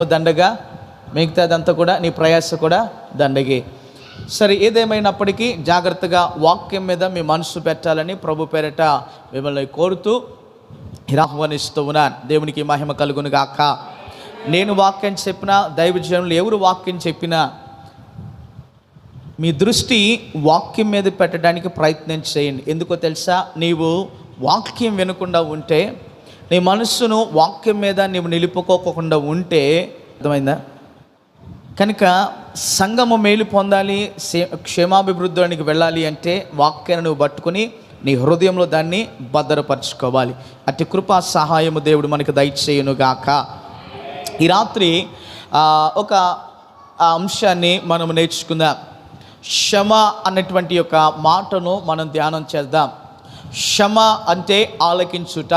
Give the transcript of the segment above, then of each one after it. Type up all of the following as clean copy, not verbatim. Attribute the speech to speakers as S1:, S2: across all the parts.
S1: దండగా, మిగతాదంతా కూడా నీ ప్రయాస కూడా దండగే. సరే, ఏదేమైనప్పటికీ జాగ్రత్తగా వాక్యం మీద మీ మనసు పెట్టాలని ప్రభు పేరట మిమ్మల్ని కోరుతూ ఆహ్వానిస్తూ ఉన్నాను. దేవునికి మహిమ కలుగును గాక. నేను వాక్యం చెప్పినా, దైవజనులు ఎవరు వాక్యం చెప్పినా మీ దృష్టి వాక్యం మీద పెట్టడానికి ప్రయత్నం చేయండి. ఎందుకో తెలుసా? నీవు వాక్యం వినకుండా ఉంటే, నీ మనస్సును వాక్యం మీద నీవు నిలుపుకోకుండా ఉంటే, అర్థమైందా? కనుక సంఘము మేలు పొందాలి, క్షేమాభివృద్ధికి వెళ్ళాలి అంటే వాక్యాన్ని నువ్వు పట్టుకుని నీ హృదయంలో దాన్ని భద్రపరచుకోవాలి. అట్టి కృపా సహాయము దేవుడు మనకు దయచేయునుగాక. ఈ రాత్రి ఒక అంశాన్ని మనం నేర్చుకుందాం. క్షమ అన్నటువంటి యొక్క మాటను మనం ధ్యానం చేద్దాం. క్షమ అంటే ఆలకించుట.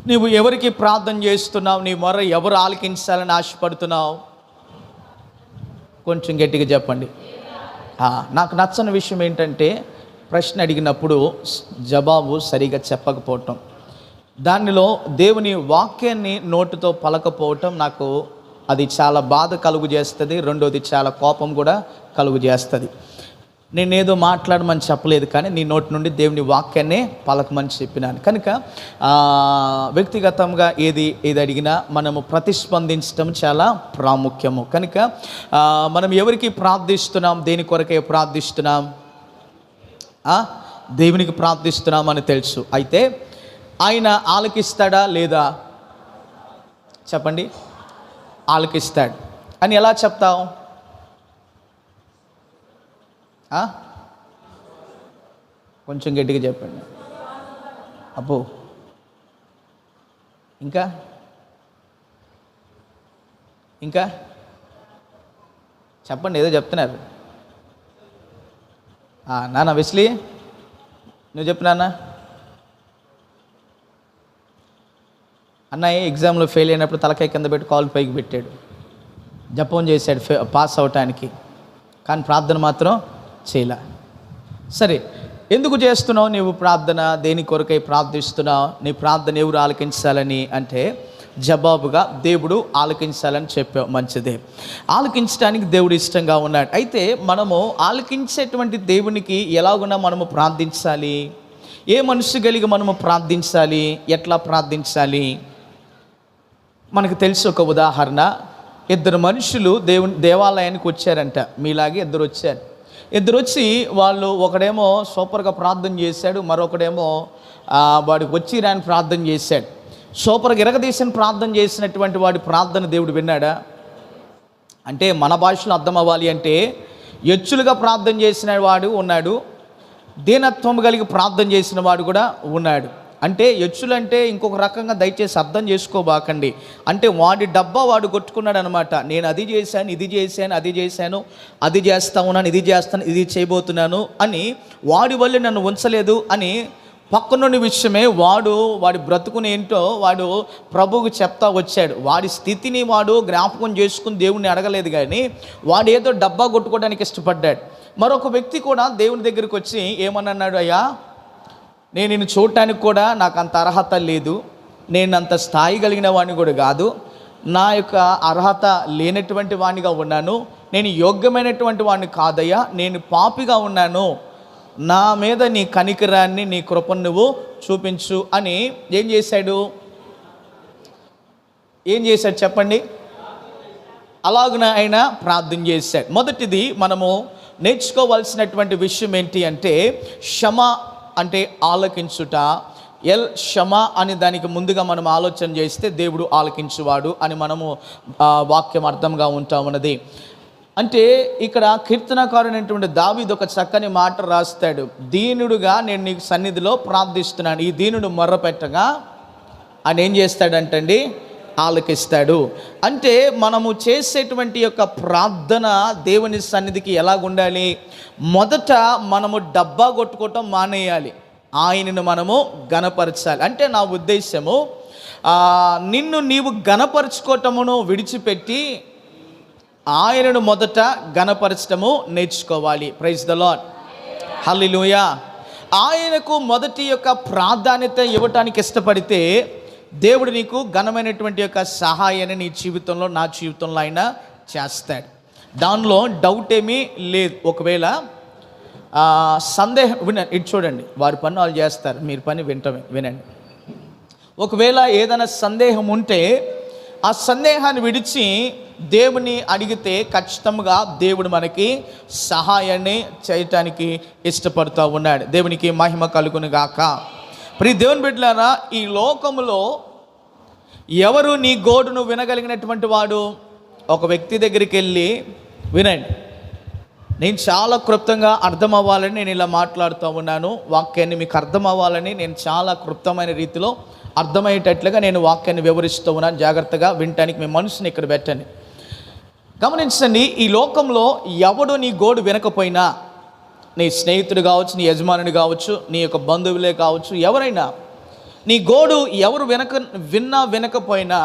S1: నీవు ఎవరికి ప్రార్థన చేస్తున్నావు? నీ మొర ఎవరు ఆలకించాలని ఆశపడుతున్నావు? కొంచెం గట్టిగా చెప్పండి. నాకు నచ్చని విషయం ఏంటంటే, ప్రశ్న అడిగినప్పుడు జవాబు సరిగా చెప్పకపోవటం, దానిలో దేవుని వాక్యాన్ని నోటితో పలకపోవటం నాకు అది చాలా బాధ కలుగు చేస్తుంది. రెండోది చాలా కోపం కూడా కలుగు చేస్తుంది. నేనేదో మాట్లాడమని చెప్పలేదు, కానీ నీ నోటి నుండి దేవుని వాక్యాన్నే పలకమని చెప్పినాను. కనుక వ్యక్తిగతంగా ఏది అడిగినా మనము ప్రతిస్పందించడం చాలా ప్రాముఖ్యము. కనుక మనం ఎవరికి ప్రార్థిస్తున్నాం? దేని కొరకే ప్రార్థిస్తున్నాం? దేవునికి ప్రార్థిస్తున్నామని తెలుసు. అయితే ఆయన ఆలకిస్తాడా లేదా? చెప్పండి. ఆలకిస్తాడు అని ఎలా చెప్తావు? కొంచెం గట్టిగా చెప్పండి. అబ్బో, ఇంకా ఇంకా చెప్పండి, ఏదో చెప్తున్నారు. నాన్న వెస్లీ, నువ్వు చెప్పు నాన్న. అన్నయ్య ఎగ్జామ్లో ఫెయిల్ అయినప్పుడు తలకాయ కింద పెట్టి కాలు పైకి పెట్టాడు, జపం చేశాడు పాస్ అవటానికి, కానీ ప్రార్థన మాత్రం చేయలే. సరే, ఎందుకు చేస్తున్నావు నీవు ప్రార్థన? దేని కొరకై ప్రార్థిస్తున్నావు? నీ ప్రార్థన ఎవరు ఆలకించాలని అంటే, జవాబుగా దేవుడు ఆలకించాలని చెప్పావు. మంచిదే, ఆలకించడానికి దేవుడు ఇష్టంగా ఉన్నాడు. అయితే మనము ఆలకించేటువంటి దేవునికి ఎలాగున్నా మనము ప్రార్థించాలి. ఏ మనసు కలిగి మనము ప్రార్థించాలి? ఎట్లా ప్రార్థించాలి? మనకు తెలుసు ఒక ఉదాహరణ. ఇద్దరు మనుషులు దేవాలయానికి వచ్చారంట. మీలాగే ఇద్దరు వచ్చారు. ఇద్దరు వచ్చి వాళ్ళు, ఒకడేమో సూపర్గా ప్రార్థన చేశాడు, మరొకడేమో వాడికి వచ్చి రాని ప్రార్థన చేశాడు. సూపర్గా ఇరగదీసిన ప్రార్థన చేసినటువంటి వాడి ప్రార్థన దేవుడు విన్నాడా? అంటే మన భాషలో అర్థం అవ్వాలి అంటే, ఎచ్చులుగా ప్రార్థన చేసిన వాడు ఉన్నాడు, దీనత్వం కలిగి ప్రార్థన చేసిన వాడు కూడా ఉన్నాడు. అంటే ఎచ్చులంటే ఇంకొక రకంగా దయచేసి అర్థం చేసుకోబాకండి. అంటే వాడి డబ్బా వాడు కొట్టుకున్నాడు అనమాట. నేను అది చేశాను, ఇది చేశాను, అది చేశాను, అది చేస్తా ఉన్నాను, ఇది చేస్తాను, ఇది చేయబోతున్నాను అని, వాడి వల్ల నన్ను ఉంచలేదు అని పక్కనున్న విషయమే వాడి బ్రతుకుని ఏంటో వాడు ప్రభువుకు చెప్తా వచ్చాడు. వాడి స్థితిని వాడు జ్ఞాపకం చేసుకుని దేవుణ్ణి అడగలేదు, కానీ వాడు ఏదో డబ్బా కొట్టుకోవడానికి ఇష్టపడ్డాడు. మరొక వ్యక్తి కూడా దేవుని దగ్గరికి వచ్చి ఏమన్నాడు? అయ్యా, నేను నిన్ను చూడటానికి కూడా నాకు అంత అర్హత లేదు, నేను అంత స్థాయి కలిగిన వాడిని కూడా కాదు, నా యొక్క అర్హత లేనటువంటి వాడినిగా ఉన్నాను, నేను యోగ్యమైనటువంటి వాడిని కాదయ్యా, నేను పాపిగా ఉన్నాను, నా మీద నీ కనికరాన్ని, నీ కృపను నువ్వు చూపించు అని ఏం చేశాడు చెప్పండి? అలాగున ఆయన ప్రార్థన చేశాడు. మొదటిది మనము నేర్చుకోవాల్సినటువంటి విషయం ఏంటి అంటే, క్షమ అంటే ఆలకించుట. క్షమ అని దానికి ముందుగా మనం ఆలోచన చేస్తే, దేవుడు ఆలకించువాడు అని మనము వాక్యం అర్థంగా ఉంటామన్నది. అంటే ఇక్కడ కీర్తనకారుడైనటువంటి దావీదు ఒక చక్కని మాట రాస్తాడు. దీనుడుగా నేను నీకు సన్నిధిలో ప్రార్థిస్తున్నాను. ఈ దీనుడు మొర్రపెట్టగా ఆయన ఏం చేస్తాడంటండి? ఆలకిస్తాడు. అంటే మనము చేసేటువంటి యొక్క ప్రార్థన దేవుని సన్నిధికి ఎలాగుండాలి? మొదట మనము డబ్బా కొట్టుకోవటం మానేయాలి, ఆయనను మనము గణపరచాలి. అంటే నా ఉద్దేశము, నిన్ను నీవు గణపరచుకోవటమును విడిచిపెట్టి ఆయనను మొదట గణపరచటము నేర్చుకోవాలి. ప్రైజ్ ద లార్డ్, హల్లెలూయా. ఆయనకు మొదటి యొక్క ప్రాధాన్యత ఇవ్వటానికి ఇష్టపడితే దేవుడు నీకు ఘనమైనటువంటి యొక్క సహాయాన్ని నీ జీవితంలో, నా జీవితంలో ఆయన చేస్తాడు. దానిలో డౌట్ ఏమీ లేదు. ఒకవేళ సందేహం ఇటు చూడండి, వారి పని వాళ్ళు చేస్తారు, మీరు పని వినండి. ఒకవేళ ఏదైనా సందేహం ఉంటే ఆ సందేహాన్ని విడిచి దేవుని అడిగితే ఖచ్చితంగా దేవుడు మనకి సహాయాన్ని చేయటానికి ఇష్టపడుతూ ఉన్నాడు. దేవునికి మహిమ కలుగును గాక. ప్రియ దేవుని బిడ్డలారా, ఈ లోకములో ఎవరు నీ గోడును వినగలిగినటువంటి వాడు? ఒక వ్యక్తి దగ్గరికి వెళ్ళి వినండి, నేను చాలా క్లుప్తంగా అర్థం అవ్వాలని నేను ఇలా మాట్లాడుతూ ఉన్నాను. వాక్యాన్ని మీకు అర్థం అవ్వాలని నేను చాలా క్లుప్తమైన రీతిలో అర్థమయ్యేటట్లుగా నేను వాక్యాన్ని వివరిస్తూ ఉన్నాను. జాగ్రత్తగా వినటానికి మీ మనసుని ఇక్కడ పెట్టండి. గమనించండి, ఈ లోకంలో ఎవడు నీ గోడు వినకపోయినా, నీ స్నేహితుడు కావచ్చు, నీ యజమానుడు కావచ్చు, నీ యొక్క బంధువులే కావచ్చు, ఎవరైనా నీ గోడు ఎవరు వినకపోయినా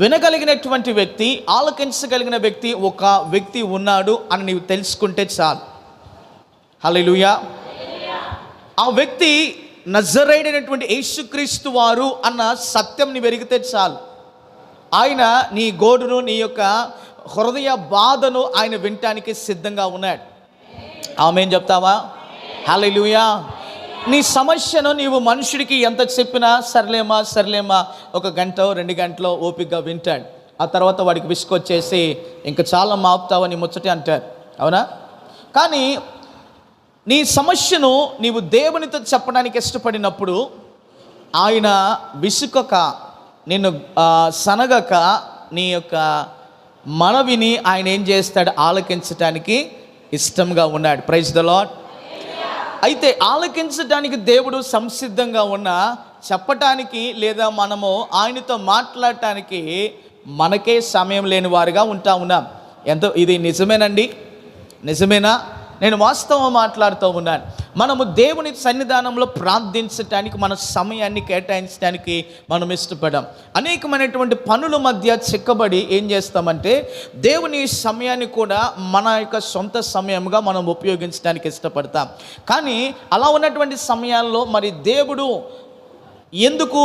S1: వినగలిగినటువంటి వ్యక్తి, ఆలకించగలిగిన వ్యక్తి ఒక వ్యక్తి ఉన్నాడు అని నీవు తెలుసుకుంటే చాలు. హల్లెలూయా. ఆ వ్యక్తి నజరేయుడైనటువంటి యేసుక్రీస్తు వారు అన్న సత్యం నీ వెరిగితే చాలు. ఆయన నీ గోడును, నీ యొక్క హృదయ బాధను ఆయన వినటానికి సిద్ధంగా ఉన్నాడు. ఆమేన్ చెప్తావా? హల్లెలూయా. నీ సమస్యను నీవు మనుషుడికి ఎంత చెప్పినా సర్లేమా ఒక గంట 2 గంటలో ఓపికగా వింటాడు. ఆ తర్వాత వాడికి విసుకొచ్చేసి ఇంకా చాలా మాపుతావని ముచ్చటి అంటారు, అవునా? కానీ నీ సమస్యను నీవు దేవునితో చెప్పడానికి ఇష్టపడినప్పుడు ఆయన విసుకక, నిన్ను సనగక, నీ యొక్క మనవిని ఆయన ఏం చేస్తాడు? ఆలకించటానికి ఇష్టంగా ఉన్నాడు. Praise the Lord. అయితే ఆలకించడానికి దేవుడు సంసిద్ధంగా ఉన్నా, చెప్పటానికి లేదా మనము ఆయనతో మాట్లాడటానికి మనకే సమయం లేని వారుగా ఉన్నాం. ఇది నిజమేనండి? నిజమేనా? నేను వాస్తవం మాట్లాడుతూ ఉన్నాను. మనము దేవుని సన్నిధానంలో ప్రార్థించటానికి మన సమయాన్ని కేటాయించడానికి మనం ఇష్టపడాం. అనేకమైనటువంటి పనుల మధ్య చిక్కబడి ఏం చేస్తామంటే దేవుని సమయాన్ని కూడా మన యొక్క సొంత సమయంగా మనం ఉపయోగించడానికి ఇష్టపడతాం. కానీ అలా ఉన్నటువంటి సమయాల్లో మరి దేవుడు ఎందుకు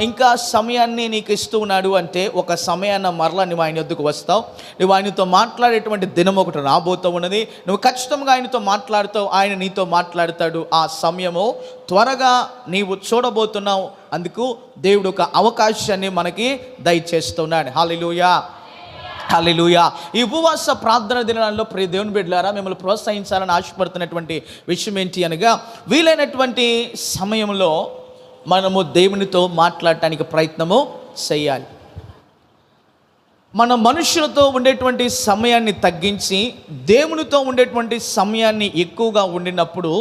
S1: ఇంకా సమయాన్ని నీకు ఇస్తూ ఉన్నాడు అంటే, ఒక సమయాన్ని మరలా నువ్వు ఆయన వద్దకు వస్తావు. నువ్వు ఆయనతో మాట్లాడేటువంటి దినం ఒకటి రాబోతూ ఉన్నది. నువ్వు ఖచ్చితంగా ఆయనతో మాట్లాడుతావు, ఆయన నీతో మాట్లాడతాడు. ఆ సమయము త్వరగా నీవు చూడబోతున్నావు. అందుకు దేవుడు ఒక అవకాశాన్ని మనకి దయచేస్తున్నాడు. హల్లెలూయా, హల్లెలూయా. ఈ ఉపవాస ప్రార్థన దినాల్లో ప్రియ దేవుని బిడ్డలారా, మిమ్మల్ని ప్రోత్సహించాలని ఆశపడుతున్నటువంటి విషయం ఏంటి అనగా, వీలైనటువంటి సమయంలో మనము దేవునితో మాట్లాడటానికి ప్రయత్నము చేయాలి. మన మనుషులతో ఉండేటువంటి సమయాన్ని తగ్గించి దేవునితో ఉండేటువంటి సమయాన్ని ఎక్కువగా ఉండినప్పుడు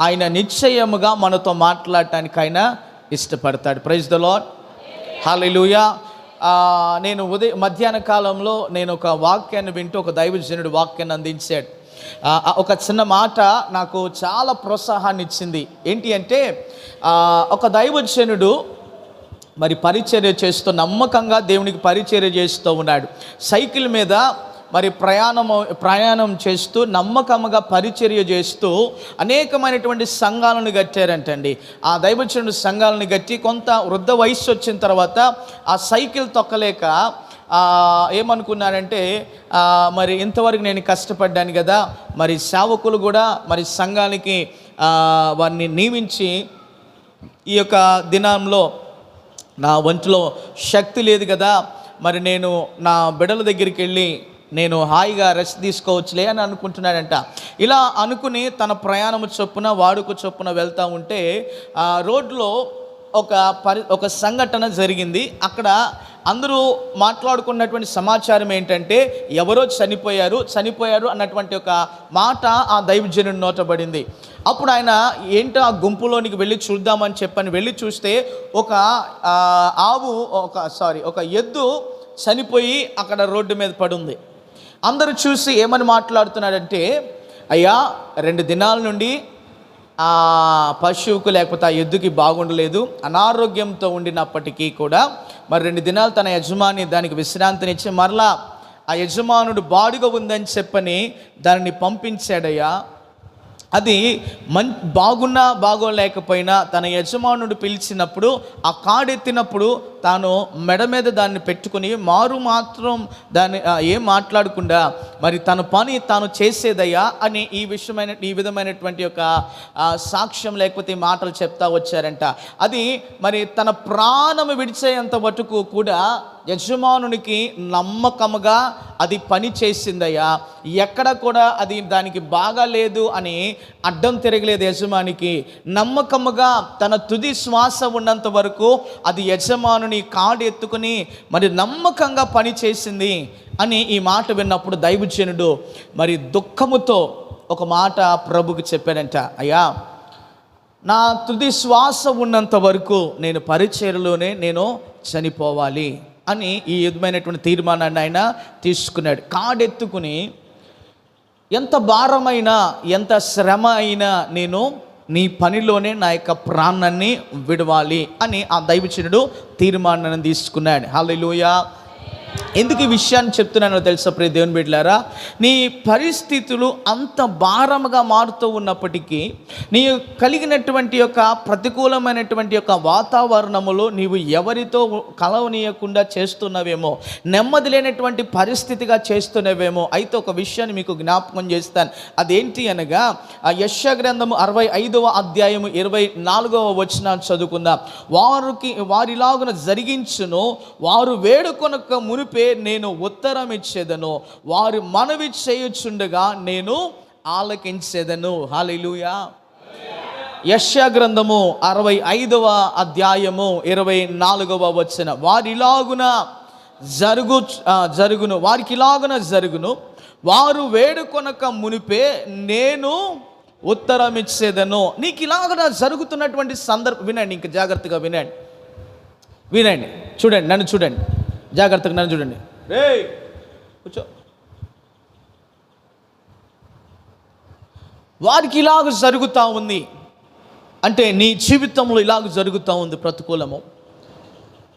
S1: ఆయన నిశ్చయముగా మనతో మాట్లాడటానికి ఆయన ఇష్టపడతాడు. Praise the Lord. హల్లెలూయా. నేను మధ్యాహ్న కాలంలో నేను ఒక వాక్యాన్ని వింటూ, ఒక దైవజనుడు వాక్యాన్ని అందించాడు. ఒక చిన్న మాట నాకు చాలా ప్రోత్సాహాన్ని ఇచ్చింది. ఏంటి అంటే, ఒక దైవజనుడు మరి పరిచర్య చేస్తూ, నమ్మకంగా దేవునికి పరిచర్య చేస్తూ ఉన్నాడు. సైకిల్ మీద మరి ప్రయాణం చేస్తూ నమ్మకంగా పరిచర్య చేస్తూ అనేకమైనటువంటి సంఘాలను కట్టారంటండి. ఆ దైవజనుడు సంఘాలను కట్టి కొంత వృద్ధ వయస్సు వచ్చిన తర్వాత ఆ సైకిల్ తొక్కలేక ఏమనుకున్నారంటే, మరి ఇంతవరకు నేను కష్టపడ్డాను కదా, మరి సేవకులు కూడా మరి సంఘానికి వారిని నియమించి ఈ యొక్క దినంలో నా ఒంట్లో శక్తి లేదు కదా, మరి నేను నా బిడ్డల దగ్గరికి వెళ్ళి నేను హాయిగా రెస్ట్ తీసుకోవచ్చులే అని అనుకుంటున్నాడంట. ఇలా అనుకుని తన ప్రయాణము చొప్పున, వాడుక చొప్పున వెళ్తూ ఉంటే రోడ్లో ఒక సంఘటన జరిగింది. అక్కడ అందరూ మాట్లాడుకున్నటువంటి సమాచారం ఏంటంటే, ఎవరో చనిపోయారు అన్నటువంటి ఒక మాట ఆ దైవజనుడి నోటబడింది. అప్పుడు ఆయన ఏంటో ఆ గుంపులోనికి వెళ్ళి చూద్దామని చెప్పని వెళ్ళి చూస్తే ఒక ఎద్దు చనిపోయి అక్కడ రోడ్డు మీద పడుంది. అందరూ చూసి ఏమని మాట్లాడుతున్నాడంటే, అయ్యా 2 దినాల నుండి ఆ పశువుకు లేకపోతే ఆ ఎద్దుకి బాగుండలేదు, అనారోగ్యంతో ఉండినప్పటికీ కూడా మరి 2 దినాలు తన యజమాని దానికి విశ్రాంతినిచ్చి మరలా ఆ యజమానుడు బాడుగా ఉందని చెప్పని దానిని పంపించాడయ్యా. అది బాగున్నా బాగోలేకపోయినా తన యజమానుడు పిలిచినప్పుడు ఆ కాడెత్తినప్పుడు తాను మెడ మీద దాన్ని పెట్టుకుని మాత్రం దాన్ని ఏం మాట్లాడకుండా మరి తన పని తాను చేసేదయ్యా అని ఈ విధమైనటువంటి ఒక సాక్ష్యం లేకపోతే మాటలు చెప్తా వచ్చారంట. అది మరి తన ప్రాణము విడిచేంత మటుకు కూడా యజమానునికి నమ్మకముగా అది పని చేసిందయ్యా. ఎక్కడ కూడా అది దానికి బాగాలేదు అని అడ్డం తిరగలేదు. యజమానికి నమ్మకముగా తన తుది శ్వాస ఉన్నంత వరకు అది యజమానుని కాడు ఎత్తుకుని మరి నమ్మకంగా పని చేసింది అని ఈ మాట విన్నప్పుడు దైవజనుడు మరి దుఃఖముతో ఒక మాట ప్రభుకి చెప్పాడంట, అయ్యా నా తుది శ్వాస ఉన్నంత వరకు నేను పరిచర్యలోనే నేను చనిపోవాలి అని ఈ విధమైనటువంటి తీర్మానాన్ని ఆయన తీసుకున్నాడు. కాడెత్తుకుని ఎంత భారమైనా ఎంత శ్రమ అయినా నేను నీ పనిలోనే నా యొక్క ప్రాణాన్ని విడవాలి అని ఆ దైవజనుడు తీర్మానాన్ని తీసుకున్నాడు. హల్లెలూయా. ఎందుకు ఈ విషయాన్ని చెప్తున్నానో తెలుసా ప్రియ దేవుని బిడ్డలారా, నీ పరిస్థితులు అంత భారముగా మారుతూ ఉన్నప్పటికీ నీ కలిగినటువంటి యొక్క ప్రతికూలమైనటువంటి యొక్క వాతావరణములో నీవు ఎవరితో కలవనీయకుండా చేస్తున్నవేమో, నెమ్మది లేనటువంటి పరిస్థితిగా చేస్తున్నవేమో. అయితే ఒక విషయాన్ని మీకు జ్ఞాపకం చేస్తాను. అదేంటి అనగా ఆ యెషయా గ్రంథము 65వ అధ్యాయము 24వ వచనాన్ని చదువుకుందాం. వారిలాగున జరిగించును, వారు వేడుకొనక మునిపే నేను ఉత్తరం ఇచ్చేదను, వారు మనవి చేయుచుండగా నేను ఆలకించేదను. హల్లెలూయా. యెషయా గ్రంథము 65వ అధ్యాయము 24వ వచనం. వారిలాగున జరుగును, వారికి ఇలాగున జరుగును, వారు వేడుకొనక మునిపే నేను ఉత్తరం ఇచ్చేదను. నీకు ఇలాగ జరుగుతున్నటువంటి సందర్భం వినండి, ఇంక జాగ్రత్తగా వినండి, చూడండి, నన్ను చూడండి, జాగ్రత్తగా నన్ను చూడండి. రే కూర్చో. వారికి ఇలాగ జరుగుతూ ఉంది అంటే నీ జీవితంలో ఇలాగ జరుగుతూ ఉంది ప్రతికూలము.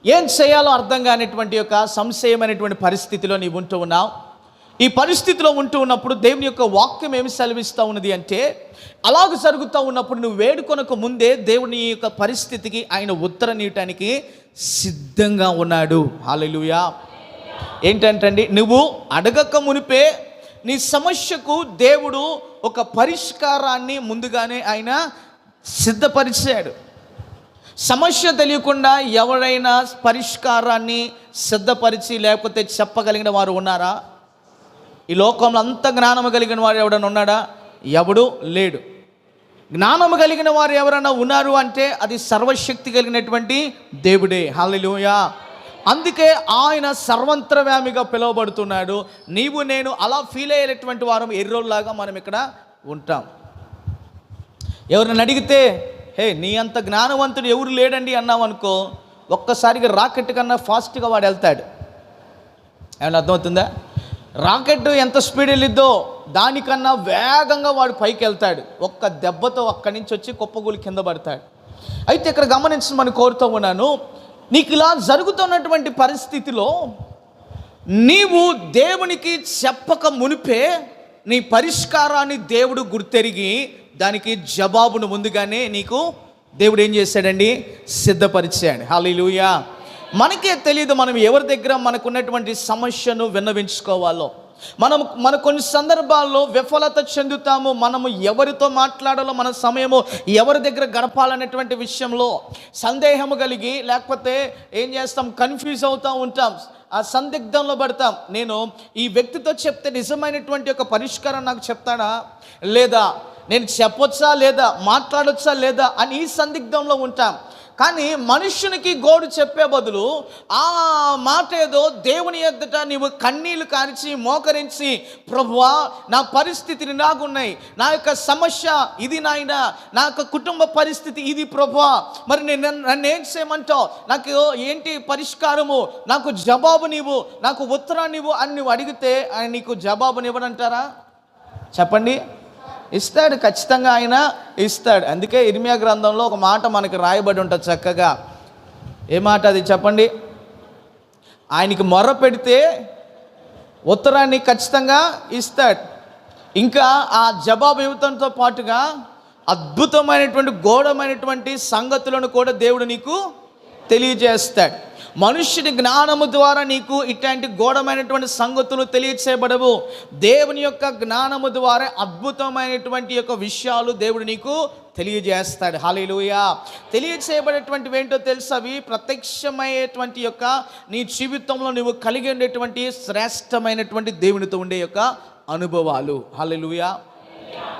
S1: ఏం చేయాలో అర్థం కానిటువంటి యొక్క సంశయమైనటువంటి పరిస్థితిలో నీవు ఉంటూ ఉన్నావు. ఈ పరిస్థితిలో ఉంటూ ఉన్నప్పుడు దేవుని యొక్క వాక్యం ఏమి సెలవిస్తూ ఉన్నది అంటే, అలాగ జరుగుతూ ఉన్నప్పుడు నువ్వు వేడుకొనక ముందే దేవుని యొక్క పరిస్థితికి ఆయన ఉత్తరం ఇవ్వటానికి సిద్ధంగా ఉన్నాడు. హల్లెలూయా. ఏంటంటండి, నువ్వు అడగక మునిపే నీ సమస్యకు దేవుడు ఒక పరిష్కారాన్ని ముందుగానే ఆయన సిద్ధపరిచాడు. సమస్య తెలియకుండా ఎవరైనా పరిష్కారాన్ని సిద్ధపరిచి లేకపోతే చెప్పగలిగిన వారు ఉన్నారా? ఈ లోకంలో అంత జ్ఞానము కలిగిన వారు ఎవడన్నా ఉన్నాడా? ఎవడు లేడు. జ్ఞానము కలిగిన వారు ఎవరైనా ఉన్నారు అంటే అది సర్వశక్తి కలిగినటువంటి దేవుడే. హల్లెలూయా. అందుకే ఆయన సర్వంతర్యామిగా పిలువబడుతున్నాడు. నీవు నేను అలా ఫీల్ అయ్యేటువంటి వారం ఎర్రోల్లాగా మనం ఇక్కడ ఉంటాం. ఎవరిని అడిగితే హే నీ అంత జ్ఞానవంతుడు ఎవరు లేడండి అన్నావు అనుకో, ఒక్కసారిగా రాకెట్ కన్నా ఫాస్ట్గా వాడు వెళ్తాడు. ఏమన్నా అర్థమవుతుందా? రాకెట్ ఎంత స్పీడ్ వెళ్ళిద్దో దానికన్నా వేగంగా వాడు పైకి వెళ్తాడు. ఒక్క దెబ్బతో అక్కడి నుంచి వచ్చి కుప్పగూలి కింద పడతాడు. అయితే ఇక్కడ గమనించమని కోరుతూ ఉన్నాను, నీకు ఇలా జరుగుతున్నటువంటి పరిస్థితిలో నీవు దేవునికి చెప్పక మునిపే నీ పరిష్కారాన్ని దేవుడు గుర్తెరిగి దానికి జవాబును ముందుగానే నీకు దేవుడు ఏం చేశాడండి? సిద్ధపరిచాడు. హల్లెలూయా. మనకే తెలియదు మనం ఎవరి దగ్గర మనకున్నటువంటి సమస్యను విన్నవించుకోవాలో. మన కొన్ని సందర్భాల్లో విఫలత చెందుతాము. మనము ఎవరితో మాట్లాడాలో, మన సమయము ఎవరి దగ్గర గడపాలనేటువంటి విషయంలో సందేహము కలిగి లేకపోతే ఏం చేస్తాం, కన్ఫ్యూజ్ అవుతూ ఉంటాం, ఆ సందిగ్ధంలో పడతాం. నేను ఈ వ్యక్తితో చెప్తే నిజమైనటువంటి ఒక పరిష్కారం నాకు చెప్తాడా లేదా, నేను చెప్పొచ్చా లేదా, మాట్లాడొచ్చా లేదా అని ఈ సందిగ్ధంలో ఉంటాం. కానీ మనుష్యునికి గోడు చెప్పే బదులు ఆ మాట ఏదో దేవుని ఎదుట నీవు కన్నీళ్లు కార్చి మోకరించి, ప్రభువా నా పరిస్థితిని నాకున్నాయి, నా యొక్క సమస్య ఇది నాయనా, నా యొక్క కుటుంబ పరిస్థితి ఇది ప్రభువా, మరి నన్ను ఏం చేయమంటావు, నాకు ఏంటి పరిష్కారము, నాకు జవాబు నీవు, నాకు ఉత్తరాన్ని నీవు అని నువ్వు అడిగితే ఆయన నీకు జవాబునివ్వడంటారా? చెప్పండి. ఇస్తాడు, ఖచ్చితంగా ఆయన ఇస్తాడు. అందుకే ఇర్మియా గ్రంథంలో ఒక మాట మనకి రాయబడి ఉంటుంది చక్కగా. ఏ మాట అది చెప్పండి? ఆయనకి మొర్ర పెడితే ఉత్తరాన్ని ఖచ్చితంగా ఇస్తాడు. ఇంకా ఆ జవాబు ఇవ్వడంతో పాటుగా అద్భుతమైనటువంటి ఘోరమైనటువంటి సంగతులను కూడా దేవుడు నీకు తెలియజేస్తాడు. మనుష్యుని జ్ఞానము ద్వారా నీకు ఇట్లాంటి ఘోరమైనటువంటి సంగతులు తెలియచేయబడవు. దేవుని యొక్క జ్ఞానము ద్వారా అద్భుతమైనటువంటి యొక్క విషయాలు దేవుడు నీకు తెలియజేస్తాడు. హల్లెలూయా. తెలియచేయబడేటువంటివి ఏంటో తెలుసా? అవి ప్రత్యక్షమయ్యేటువంటి యొక్క నీ జీవితంలో నువ్వు కలిగి ఉండేటువంటి శ్రేష్టమైనటువంటి దేవునితో ఉండే యొక్క అనుభవాలు. హల్లెలూయా,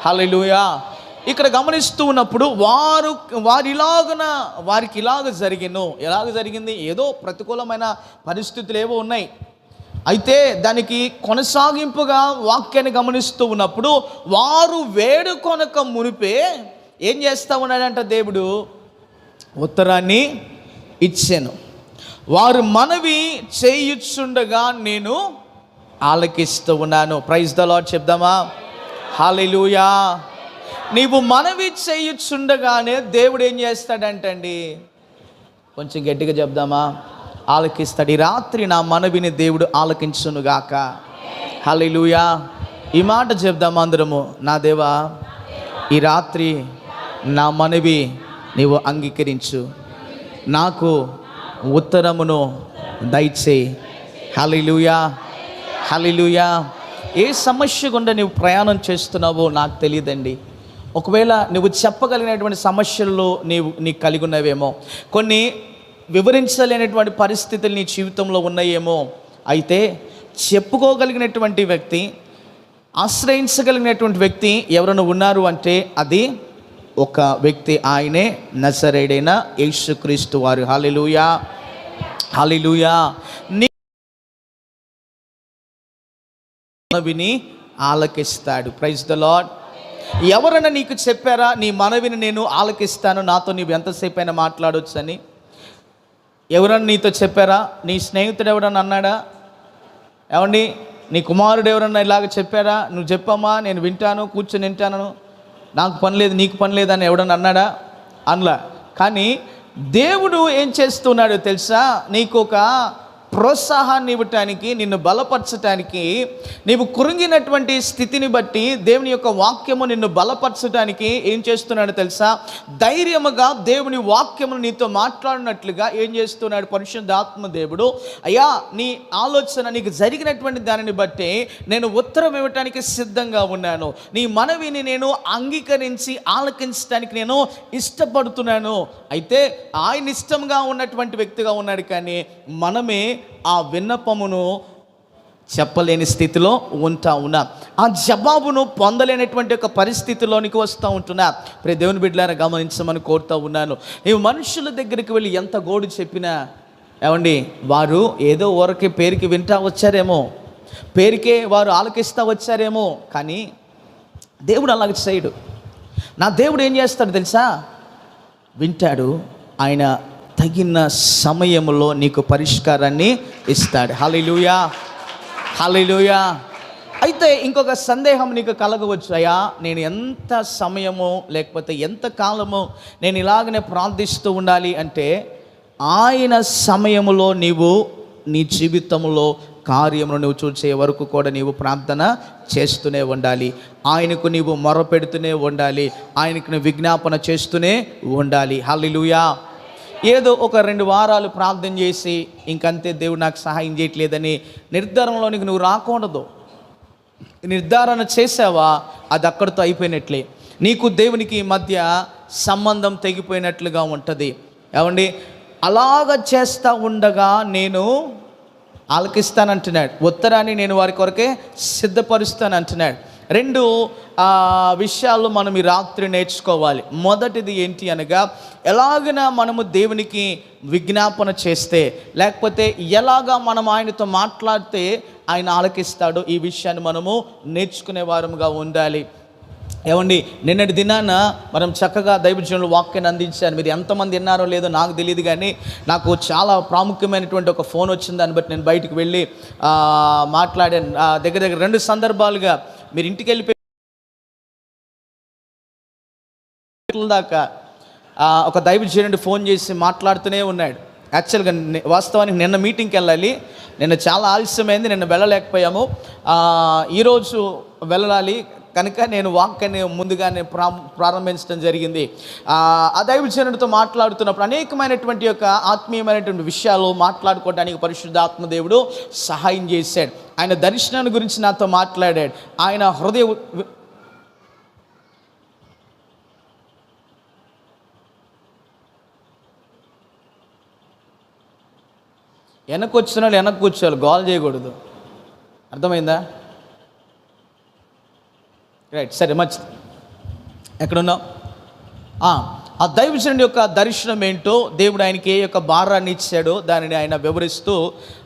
S1: హల్లెలూయా. ఇక్కడ గమనిస్తూ ఉన్నప్పుడు వారికి ఇలాగ జరిగింది. ఏదో ప్రతికూలమైన పరిస్థితులు ఏవో ఉన్నాయి. అయితే దానికి కొనసాగింపుగా వాక్యాన్ని గమనిస్తూ ఉన్నప్పుడు వారు వేడుకొనక మునిపే ఏం చేస్తూ ఉన్నాడంట? దేవుడు ఉత్తరాన్ని ఇచ్చాను. వారు మనవి చేయుచుండగా నేను ఆలకిస్తూ ఉన్నాను. ప్రైజ్ ద లార్డ్ చెప్దామా? హల్లెలూయా. నీవు మనవి చేయుచుండగానే దేవుడు ఏం చేస్తాడంటండి? కొంచెం గట్టిగా చెప్దామా? ఆలకిస్తాడు. ఈ రాత్రి నా మనవిని దేవుడు ఆలకించునుగాక. హల్లెలూయా. ఈ మాట చెప్దామా అందరము? నా దేవా, ఈ రాత్రి నా మనవి నీవు అంగీకరించు, నాకు ఉత్తరమును దయచేయి. హల్లెలూయా, హల్లెలూయా. ఏ సమస్య గుండా నువ్వు ప్రయాణం చేస్తున్నావో నాకు తెలియదండి. ఒకవేళ నువ్వు చెప్పగలిగినటువంటి సమస్యల్లో నీకు కలిగి ఉన్నవేమో, కొన్ని వివరించలేనటువంటి పరిస్థితులు నీ జీవితంలో ఉన్నాయేమో. అయితే చెప్పుకోగలిగినటువంటి వ్యక్తి, ఆశ్రయించగలిగినటువంటి వ్యక్తి ఎవరైనా ఉన్నారు అంటే అది ఒక వ్యక్తి, ఆయనే నజరేయుడైన యేసుక్రీస్తు వారు. హల్లెలూయా, హల్లెలూయా. నీ మనవిని ఆలకిస్తాడు. Praise the Lord. ఎవరైనా నీకు చెప్పారా నీ మనవిని నేను ఆలకిస్తాను, నాతో నీవు ఎంతసేపు అయినా మాట్లాడవచ్చు అని? ఎవరన్నా నీతో చెప్పారా? నీ స్నేహితుడు ఎవరన్నా అన్నాడా? ఏమండి, నీ కుమారుడు ఎవరన్నా ఇలాగ చెప్పారా? నువ్వు చెప్పమ్మా, నేను వింటాను, కూర్చొని వింటాను, నాకు పని లేదు నీకు పని లేదని ఎవడన్నా అన్నాడా? అనలా. కానీ దేవుడు ఏం చేస్తున్నాడో తెలుసా? నీకు ఒక ప్రోత్సాహాన్ని ఇవ్వటానికి, నిన్ను బలపరచటానికి, నీవు కృంగినటువంటి స్థితిని బట్టి దేవుని యొక్క వాక్యము నిన్ను బలపరచటానికి ఏం చేస్తున్నాడు తెలుసా? ధైర్యముగా దేవుని వాక్యమును నీతో మాట్లాడినట్లుగా ఏం చేస్తున్నాడు పరిశుద్ధాత్మ దేవుడు? అయ్యా, నీ ఆలోచన, నీకు జరిగినటువంటి దానిని బట్టి నేను ఉత్తరం ఇవ్వటానికి సిద్ధంగా ఉన్నాను, నీ మనవిని నేను అంగీకరించి ఆలకించడానికి నేను ఇష్టపడుతున్నాను. అయితే ఆయన ఇష్టంగా ఉన్నటువంటి వ్యక్తిగా ఉన్నాడు, కానీ మనమే ఆ విన్నపమును చెప్పలేని స్థితిలో ఉన్నా, ఆ జవాబును పొందలేనటువంటి ఒక పరిస్థితిలోనికి వస్తూ ఉంటున్నా. ప్రియ దేవుని బిడ్డలారా, గమనించమని కోరుతూ ఉన్నాను. నీవు మనుషుల దగ్గరికి వెళ్ళి ఎంత గోడు చెప్పినా, ఏమండి, వారు ఏదో ఊరకే పేరుకి వింటా వచ్చారేమో, పేరుకే వారు ఆలకిస్తూ వచ్చారేమో, కానీ దేవుడు అలాగ చేయడు. నా దేవుడు ఏం చేస్తాడు తెలుసా? వింటాడు. ఆయన తగిన సమయంలో నీకు పరిష్కారాన్ని ఇస్తాడు. హల్లెలూయా, హల్లెలూయా. అయితే ఇంకొక సందేహం నీకు కలగవచ్చు. అయ్యా, నేను ఎంత సమయమో లేకపోతే ఎంత కాలమో నేను ఇలాగనే ప్రార్థిస్తూ ఉండాలి అంటే, ఆయన సమయంలో నీవు నీ జీవితంలో కార్యమును నువ్వు చూసే వరకు కూడా నీవు ప్రార్థన చేస్తూనే ఉండాలి. ఆయనకు నీవు మొరపెడుతూనే ఉండాలి. ఆయనకు నువ్వు విజ్ఞాపన చేస్తూనే ఉండాలి. హల్లెలూయా. ఏదో ఒక 2 వారాలు ప్రార్థన చేసి ఇంకంతే, దేవుడు నాకు సహాయం చేయట్లేదని నిర్ధారణలోనికి నువ్వు రాకూడదు. నిర్ధారణ చేసావా, అది అక్కడితో అయిపోయినట్లే. నీకు దేవునికి మధ్య సంబంధం తెగిపోయినట్లుగా ఉంటుంది. ఏమండి, అలాగ చేస్తూ ఉండగా నేను ఆలకిస్తానంటున్నాడు. ఉత్తరాన్ని నేను వారి కొరకే సిద్ధపరుస్తాను అంటున్నాడు. 2 విషయాలు మనం ఈ రాత్రి నేర్చుకోవాలి. మొదటిది ఏంటి అనగా, ఎలాగైనా మనము దేవునికి విజ్ఞాపన చేస్తే, లేకపోతే ఎలాగా మనం ఆయనతో మాట్లాడితే ఆయన ఆలకిస్తాడో, ఈ విషయాన్ని మనము నేర్చుకునే వారముగా ఉండాలి. ఏమండి, నిన్నటి దినాన మనం చక్కగా దైవజనులు వాక్యాన్ని అందించాను. మీరు ఎంతమంది విన్నారో లేదో నాకు తెలియదు, కానీ నాకు చాలా ప్రాముఖ్యమైనటువంటి ఒక ఫోన్ వచ్చింది. దాన్ని బట్టి నేను బయటకు వెళ్ళి మాట్లాడాను. దగ్గర 2 సందర్భాలుగా మీరు ఇంటికి వెళ్ళిపోయి దాకా ఒక దైవజనుడు ఫోన్ చేసి మాట్లాడుతూనే ఉన్నాడు. యాక్చువల్గా వాస్తవానికి నిన్న మీటింగ్కి వెళ్ళాలి, నిన్న చాలా ఆలస్యమైంది, నిన్న వెళ్ళలేకపోయాము. ఈరోజు వెళ్ళాలి. కనుక నేను వాక్యాన్ని ముందుగానే ప్రారంభించడం జరిగింది. ఆ దైవజనుడితో మాట్లాడుతున్నప్పుడు అనేకమైనటువంటి యొక్క ఆత్మీయమైనటువంటి విషయాలు మాట్లాడుకోవడానికి పరిశుద్ధాత్మ దేవుడు సహాయం చేశాడు. ఆయన దర్శనాన్ని గురించి నాతో మాట్లాడాడు. ఆయన హృదయ వెనక్కి వచ్చిన వాళ్ళు వెనక్కి కూర్చోవాలి, గోల్ చేయకూడదు. అర్థమైందా? రైట్, సరే, మంచిది. ఎక్కడున్నావు? ఆ దైవజనుడి యొక్క దర్శనం ఏంటో, దేవుడు ఆయనకి ఏ యొక్క భారాన్ని ఇచ్చాడో దానిని ఆయన వివరిస్తూ,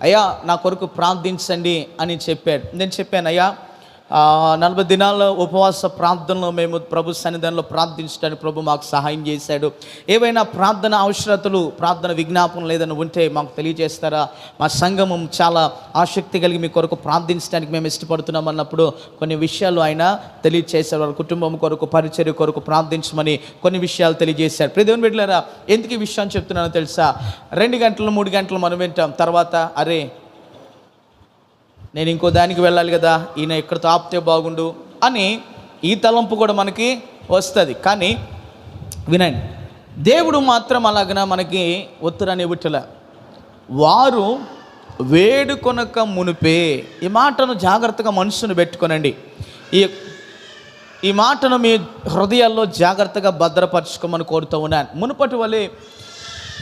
S1: అయ్యా నా కొరకు ప్రార్థించండి అని చెప్పాడు. నేను చెప్పాను, అయ్యా 40 దినాల ఉపవాస ప్రార్థనలో మేము ప్రభు సన్నిధానంలో ప్రార్థించడానికి ప్రభు మాకు సహాయం చేశాడు. ఏవైనా ప్రార్థన అవసరతలు, ప్రార్థన విజ్ఞాపనలు ఏదైనా ఉంటే మాకు తెలియజేస్తారా? మా సంఘం చాలా ఆసక్తి కలిగి మీ కొరకు ప్రార్థించడానికి మేము ఇష్టపడుతున్నాం అన్నప్పుడు కొన్ని విషయాలు ఆయన తెలియజేశారు. వారి కుటుంబం కొరకు, పరిచర్య కొరకు ప్రార్థించమని కొన్ని విషయాలు తెలియజేశారు. దేవుని బిడ్డలారా, ఎందుకు ఈ విషయాన్ని చెప్తున్నానో తెలుసా? 2 గంటలు 3 గంటలు మనం వింటాం, తర్వాత అరే నేను ఇంకో దానికి వెళ్ళాలి కదా, ఈయన ఎక్కడ తాపితే బాగుండు అని ఈ తలంపు కూడా మనకి వస్తుంది. కానీ వినండి, దేవుడు మాత్రం అలాగన మనకి ఒత్తిడిని ఇవ్వట్లే. వారు వేడుకొనక మునిపే, ఈ మాటను జాగ్రత్తగా మనసును పెట్టుకోనండి. ఈ మాటను మీ హృదయాల్లో జాగ్రత్తగా భద్రపరచుకోమని కోరుతూ ఉన్నాను. మునుపటి వలె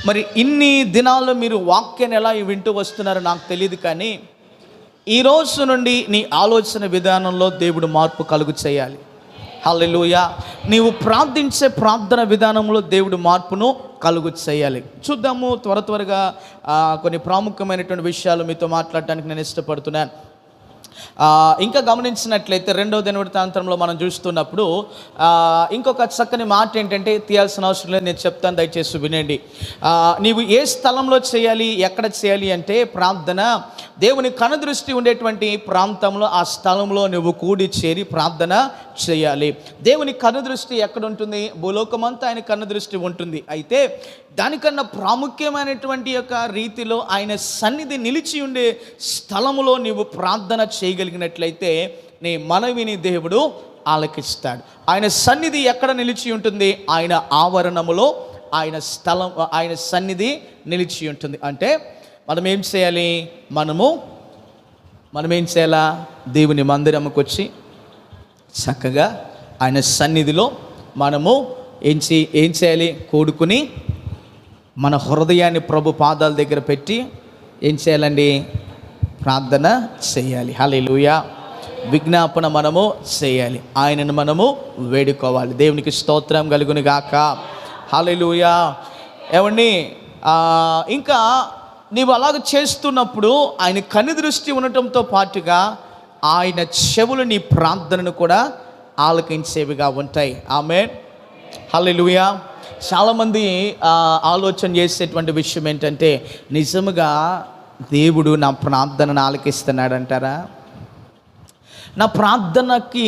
S1: మరి ఇన్ని దినాల్లో మీరు వాక్యాన్ని ఎలా వింటూ వస్తున్నారో నాకు తెలియదు, కానీ ఈ రోజు నుండి నీ ఆలోచన విధానంలో దేవుడు మార్పు కలుగు చేయాలి. హల్లెలూయా. నీవు ప్రార్థించే ప్రార్థన విధానంలో దేవుడు మార్పును కలుగు చేయాలి. చూద్దాము త్వరగా కొన్ని ప్రాముఖ్యమైనటువంటి విషయాలు మీతో మాట్లాడటానికి నేను ఇష్టపడుతున్నాను. ఇంకా గమనించినట్లయితే 2వ దినవృత్తాంతంలో మనం చూస్తున్నప్పుడు ఇంకొక చక్కని మాట ఏంటంటే, తీయాల్సిన అవసరం లేదు, నేను చెప్తాను, దయచేసి వినండి. నీవు ఏ స్థలంలో చేయాలి, ఎక్కడ చేయాలి అంటే, ప్రార్థన దేవుని కనుదృష్టి ఉండేటువంటి ప్రాంతంలో, ఆ స్థలంలో నువ్వు కూడి చేరి ప్రార్థన చేయాలి. దేవుని కనుదృష్టి ఎక్కడ ఉంటుంది? భూలోకమంతా ఆయన కనుదృష్టి ఉంటుంది. అయితే దానికన్నా ప్రాముఖ్యమైనటువంటి యొక్క రీతిలో ఆయన సన్నిధి నిలిచి ఉండే స్థలములో నీవు ప్రార్థన చేయగలిగినట్లయితే నీ మనవిని దేవుడు ఆలకిస్తాడు. ఆయన సన్నిధి ఎక్కడ నిలిచి ఉంటుంది? ఆయన ఆవరణములో ఆయన సన్నిధి నిలిచి ఉంటుంది. అంటే మనం ఏం చేయాలి? మనం ఏం చేయాలా? దేవుని మందిరంకి వచ్చి చక్కగా ఆయన సన్నిధిలో మనము ఏం చేయాలి? కూడుకుని మన హృదయాన్ని ప్రభు పాదాల దగ్గర పెట్టి ఏం చేయాలండి? ప్రార్థన చేయాలి. హల్లెలూయా. విజ్ఞాపన మనము చేయాలి, ఆయనను మనము వేడుకోవాలి. దేవునికి స్తోత్రం కలుగును గాక. హల్లెలూయా. ఏమండి, ఇంకా నీవు అలాగ చేస్తున్నప్పుడు ఆయన కనుదృష్టి ఉండటంతో పాటుగా ఆయన చెవులు నీ ప్రార్థనను కూడా ఆలకించేవిగా ఉంటాయి. ఆమేన్. హల్లెలూయా. చాలామంది ఆలోచన చేసేటువంటి విషయం ఏంటంటే, నిజముగా దేవుడు నా ప్రార్థనను ఆలకిస్తున్నాడంటారా? నా ప్రార్థనకి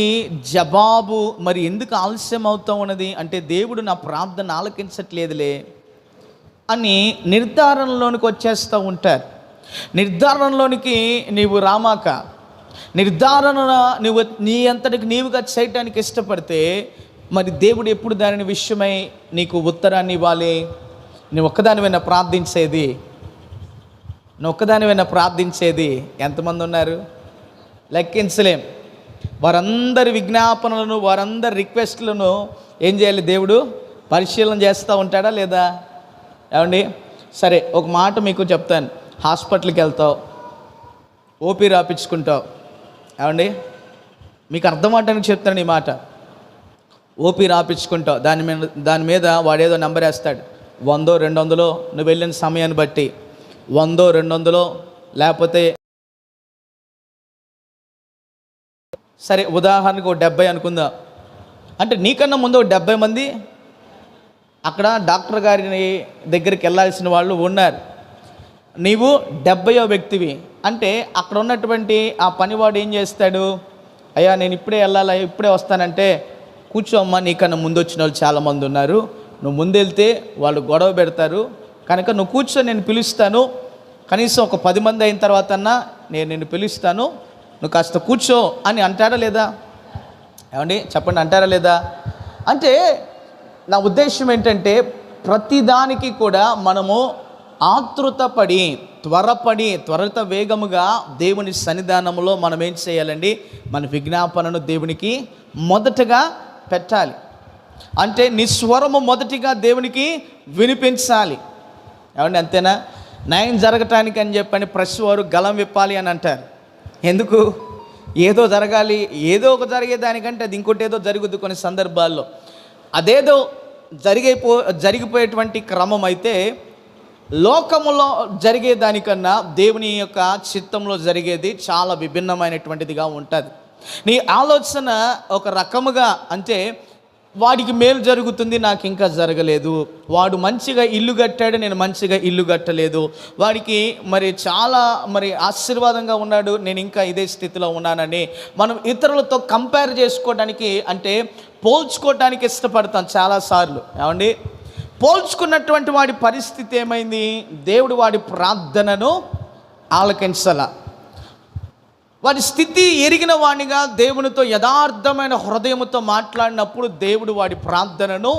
S1: జవాబు మరి ఎందుకు ఆలస్యం అవుతూ ఉన్నది అంటే, దేవుడు నా ప్రార్థన ఆలకించట్లేదులే అని నిర్ధారణలోనికి వచ్చేస్తూ ఉంటారు. నిర్ధారణలోనికి నీవు రామాక, నిర్ధారణ నువ్వు నీ అంతటికి నీవుగా చేయటానికి ఇష్టపడితే మరి దేవుడు ఎప్పుడు దాని విషయమై నీకు ఉత్తరాన్ని ఇవ్వాలి? నువ్వు ఒక్కదానివైనా ప్రార్థించేది ఎంతమంది ఉన్నారు? లెక్కించలేం. వారందరి విజ్ఞాపనలను, వారందరి రిక్వెస్ట్లను ఏం చేయాలి? దేవుడు పరిశీలన చేస్తూ ఉంటాడా లేదా? ఏమండి, సరే ఒక మాట మీకు చెప్తాను. హాస్పిటల్కి వెళ్తావు, ఓపీ రాపించుకుంటావు. ఏమండి, మీకు అర్థమవటానికి చెప్తాను ఈ మాట. ఓపీ రాపించుకుంటావు, దాని మీద వాడేదో నెంబర్ వేస్తాడు, 100 200 నువ్వు వెళ్ళిన సమయాన్ని బట్టి 100 200, లేకపోతే సరే ఉదాహరణకు 70 అనుకుందాం. అంటే నీకన్నా ముందు 70 మంది అక్కడ డాక్టర్ గారి దగ్గరికి వెళ్ళాల్సిన వాళ్ళు ఉన్నారు. నీవు 70వ వ్యక్తివి. అంటే అక్కడ ఉన్నటువంటి ఆ పనివాడు ఏం చేస్తాడు? అయ్యా నేను ఇప్పుడే వెళ్ళాలి, ఇప్పుడే వస్తానంటే, కూర్చోమ్మా, నీకన్నా ముందు వచ్చిన వాళ్ళు చాలామంది ఉన్నారు, నువ్వు ముందెళ్తే వాళ్ళు గొడవ పెడతారు కనుక నువ్వు కూర్చో, నేను పిలుస్తాను, కనీసం ఒక 10 మంది అయిన తర్వాత అన్నా నేను నిన్ను పిలుస్తాను, నువ్వు కాస్త కూర్చో అని అంటాడా లేదా? ఏమండి చెప్పండి, అంటారా లేదా? అంటే నా ఉద్దేశం ఏంటంటే ప్రతిదానికి కూడా మనము ఆతృతపడి త్వరిత వేగముగా దేవుని సన్నిధానంలో మనం ఏం చేయాలండి? మన విజ్ఞాపనను దేవునికి మొదటగా పెట్టాలి. అంటే నీ స్వరము మొదటిగా దేవునికి వినిపించాలి. ఏమండి అంతేనా? న్యాయం జరగటానికి అని చెప్పని ప్రెస్ వారు గలం విప్పాలి అని అంటారు. ఎందుకు? ఏదో జరగాలి, ఏదో ఒక జరిగేదానికంటే అది ఇంకోటి ఏదో జరుగుద్ది కొన్ని సందర్భాల్లో. అదేదో జరిగిపోయేటువంటి క్రమం అయితే లోకములో జరిగేదానికన్నా దేవుని యొక్క చిత్తంలో జరిగేది చాలా విభిన్నమైనటువంటిదిగా ఉంటుంది. నీ ఆలోచన ఒక రకముగా, అంటే వాడికి మేలు జరుగుతుంది, నాకు ఇంకా జరగలేదు, వాడు మంచిగా ఇల్లు కట్టాడు, నేను మంచిగా ఇల్లు కట్టలేదు, వాడికి చాలా ఆశీర్వాదంగా ఉన్నాడు, నేను ఇంకా ఇదే స్థితిలో ఉన్నానని మనం ఇతరులతో కంపేర్ చేసుకోవడానికి, అంటే పోల్చుకోవడానికి ఇష్టపడతాం చాలాసార్లు. ఏమండి, పోల్చుకున్నటువంటి వాడి పరిస్థితి ఏమైంది? దేవుడు వాడి ప్రార్థనను ఆలకించాల. వాడి స్థితి ఎరిగిన వాడిగా దేవునితో యథార్థమైన హృదయంతో మాట్లాడినప్పుడు దేవుడు వాడి ప్రార్థనను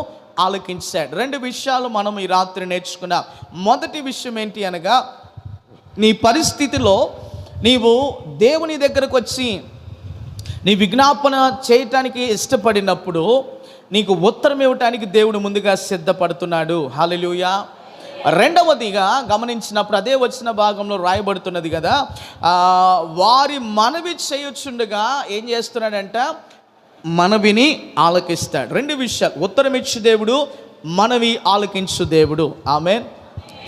S1: ఆలకించాడు. 2 విషయాలు మనం ఈ రాత్రి నేర్చుకున్నాం. మొదటి విషయం ఏంటి అనగా, నీ పరిస్థితిలో నీవు దేవుని దగ్గరకు వచ్చి నీ విజ్ఞాపన చేయటానికి ఇష్టపడినప్పుడు నీకు ఉత్తరం ఇవ్వటానికి దేవుడు ముందుగా సిద్ధపడుతున్నాడు. హల్లెలూయా. రెండవదిగా గమనించినప్పుడు అదే వచ్చిన భాగంలో రాయబడుతున్నది కదా, వారి మనవి చేయొచ్చుండగా ఏం చేస్తున్నాడంట? మనవిని ఆలకిస్తాడు. 2 విషయాలు, ఉత్తరం ఇచ్చు దేవుడు, మనవి ఆలకించు దేవుడు. ఆమేన్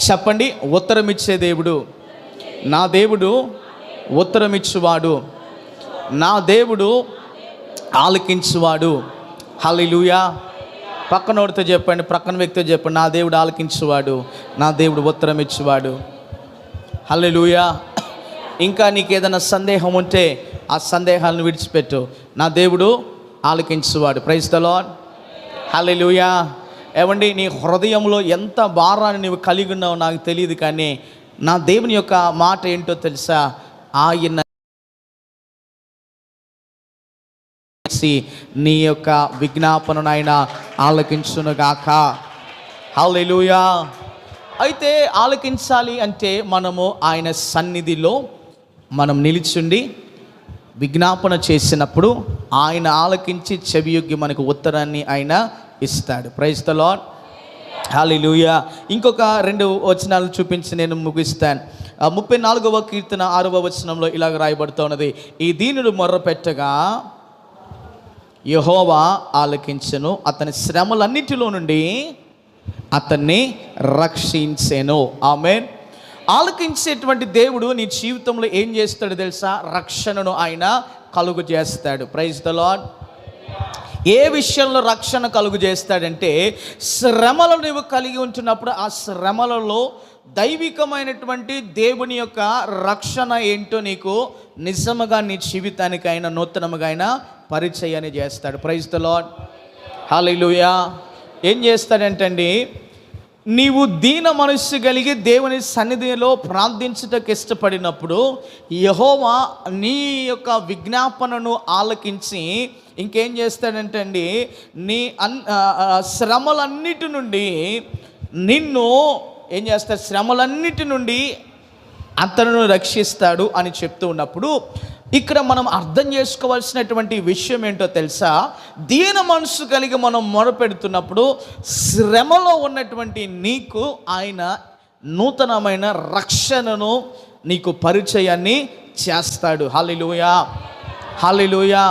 S1: చెప్పండి. ఉత్తరం ఇచ్చే దేవుడు నా దేవుడు, ఉత్తరం ఇచ్చువాడు నా దేవుడు, ఆలకించువాడు. హల్లెలూయా. పక్కనోడితో చెప్పండి, ప్రక్కన వ్యక్తితో చెప్పండి, నా దేవుడు ఆలకించువాడు, నా దేవుడు ఉత్తరం ఇచ్చువాడు. హల్లెలూయా. ఇంకా నీకు ఏదైనా సందేహం ఉంటే ఆ సందేహాలను విడిచిపెట్టు, నా దేవుడు ఆలకించువాడు. Praise the Lord. హల్లెలూయా. ఏమండి, నీ హృదయంలో ఎంత భారాన్ని నీవు కలిగి ఉన్నావో నాకు తెలియదు, కానీ నా దేవుని యొక్క మాట ఏంటో తెలుసా? ఆయన నీ యొక్క విజ్ఞాపనను ఆయన ఆలకించునుగాక. హల్లెలూయా. అయితే ఆలకించాలి అంటే మనము ఆయన సన్నిధిలో మనం నిలిచుండి విజ్ఞాపన చేసినప్పుడు ఆయన ఆలకించి చెవియొగ్గి మనకు ఉత్తరాన్ని ఆయన ఇస్తాడు. Praise the Lord. హల్లెలూయా. ఇంకొక 2 వచనాలు చూపించి నేను ముగిస్తాను. 34వ కీర్తన 6వ వచనంలో ఇలాగ రాయబడుతూ ఉన్నది, ఈ దీనుడు మొర్రపెట్టగా యెహోవా ఆలకించెను, అతని శ్రమలన్నిటిలో నుండి అతన్ని రక్షించెను. ఆమేన్. ఆలకించేటువంటి దేవుడు నీ జీవితంలో ఏం చేస్తాడు తెలుసా? రక్షణను ఆయన కలుగు చేస్తాడు. Praise the lord. ఏ విషయంలో రక్షణ కలుగు చేస్తాడంటే, శ్రమలు నువ్వు కలిగి ఉంటున్నప్పుడు ఆ శ్రమలలో దైవికమైనటువంటి దేవుని యొక్క రక్షణ ఏంటో నీకు నిజముగా నీ జీవితానికైనా నూతనముగా అయినా పరిచయాన్ని చేస్తాడు. Praise the Lord. హల్లెలూయా. ఏం చేస్తాడంటండి, నీవు దీన మనస్సు కలిగి దేవుని సన్నిధిలో ప్రార్థించుటకు ఇష్టపడినప్పుడు యెహోవా నీ యొక్క విజ్ఞాపనను ఆలకించి ఇంకేం చేస్తాడంటే అండి, నీ శ్రమలన్నిటి నుండి నిన్ను ఏం చేస్తాడు? శ్రమలన్నిటి నుండి అతను రక్షిస్తాడు అని చెప్తూ ఉన్నప్పుడు ఇక్కడ మనం అర్థం చేసుకోవాల్సినటువంటి విషయం ఏంటో తెలుసా? దీన మనసు కలిగి మనం మొరపెడుతున్నప్పుడు శ్రమలో ఉన్నటువంటి నీకు ఆయన నూతనమైన రక్షణను నీకు పరిచయాన్ని చేస్తాడు. హల్లెలూయా. హల్లెలూయా.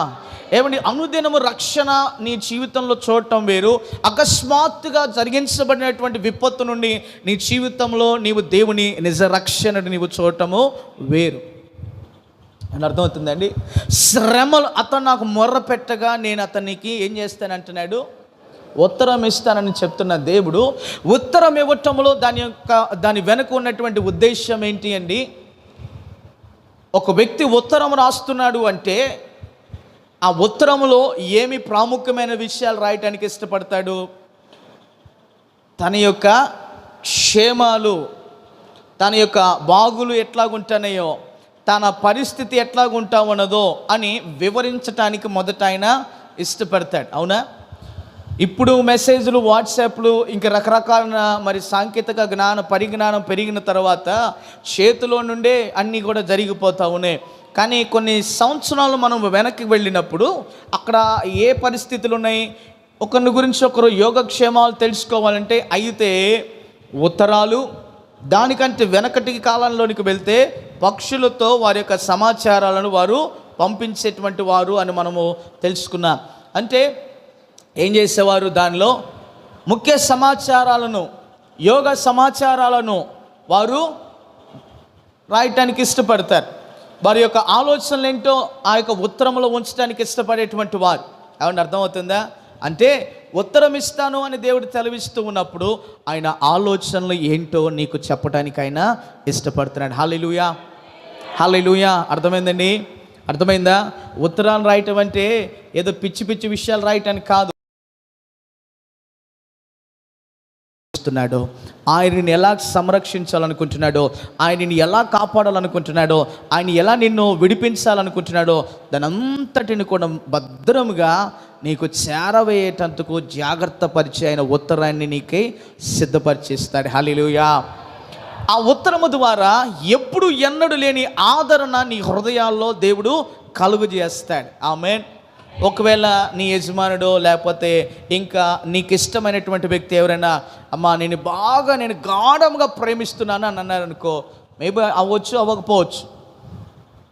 S1: ఏమండి, అనుదినము రక్షణ నీ జీవితంలో చూడటం వేరు, అకస్మాత్తుగా జరిగించబడినటువంటి విపత్తు నుండి నీ జీవితంలో నీవు దేవుని నిజ రక్షణను నీవు చూడటము వేరు అని అర్థమవుతుందండి. శ్రమలు, అతను నాకు మొర్ర పెట్టగా నేను అతనికి ఏం చేస్తానంటున్నాడు? ఉత్తరం ఇస్తానని చెప్తున్న దేవుడు ఉత్తరం ఇవ్వటంలో దాని వెనుక ఉన్నటువంటి ఉద్దేశం ఏంటి అండి? ఒక వ్యక్తి ఉత్తరం రాస్తున్నాడు అంటే ఆ ఉత్తరంలో ఏమి ప్రాముఖ్యమైన విషయాలు రాయటానికి ఇష్టపడతాడు? తన యొక్క క్షేమాలు, తన యొక్క బాగులు ఎట్లాగుంటున్నాయో, తన పరిస్థితి ఎట్లాగుంటా ఉన్నదో అని వివరించటానికి మొదట ఆయన ఇష్టపడతాడు. అవునా? ఇప్పుడు మెసేజ్లు, వాట్సాప్లు, ఇంకా రకరకాల మరి సాంకేతిక పరిజ్ఞానం పెరిగిన తర్వాత చేతిలో నుండే అన్నీ కూడా జరిగిపోతూ ఉన్నాయి. కానీ కొన్ని సంవత్సరాలు మనం వెనక్కి వెళ్ళినప్పుడు అక్కడ ఏ పరిస్థితులు ఉన్నాయి, ఒకరిని గురించి ఒకరు యోగక్షేమాలు తెలుసుకోవాలంటే అయితే ఉత్తరాలు, దానికంటే వెనకటి కాలంలోనికి వెళ్తే పక్షులతో వారి యొక్క సమాచారాలను వారు పంపించేటువంటి వారు అని మనము తెలుసుకున్నాం. అంటే ఏం చేసేవారు, దానిలో ముఖ్య సమాచారాలను, యోగ సమాచారాలను వారు రాయటానికి ఇష్టపడతారు. వారి యొక్క ఆలోచనలు ఏంటో ఆ యొక్క ఉత్తరంలో ఉంచడానికి ఇష్టపడేటువంటి వారు. ఏమన్నా అర్థమవుతుందా? అంటే ఉత్తరం ఇస్తాను అని దేవుడు సెలవిస్తూ ఉన్నప్పుడు ఆయన ఆలోచనలు ఏంటో నీకు చెప్పడానికి ఆయన ఇష్టపడుతున్నాడు. హల్లెలూయా, హల్లెలూయా. అర్థమైందండి? అర్థమైందా? ఉత్తరాలు రాయటం అంటే ఏదో పిచ్చి పిచ్చి విషయాలు రాయటానికి కాదు. ఆయనని ఎలా సంరక్షించాలనుకుంటున్నాడో, ఆయనని ఎలా కాపాడాలనుకుంటున్నాడో, ఆయన ఎలా నిన్ను విడిపించాలనుకుంటున్నాడో దాని అంతటిని కూడా భద్రముగా నీకు చేరవేయేటందుకు జాగ్రత్త పరిచి ఆయన ఉత్తరాన్ని నీకే సిద్ధపరిచేస్తాడు. హల్లెలూయా. ఆ ఉత్తరము ద్వారా ఎప్పుడు ఎన్నడూ లేని ఆదరణ నీ హృదయాల్లో దేవుడు కలుగు చేస్తాడు. ఆమేన్. ఒకవేళ నీ యజమానుడో లేకపోతే ఇంకా నీకు ఇష్టమైనటువంటి వ్యక్తి ఎవరైనా అమ్మా నేను గాఢంగా ప్రేమిస్తున్నాను అని అన్నారనుకో, మేబీ అవ్వచ్చు, అవ్వకపోవచ్చు.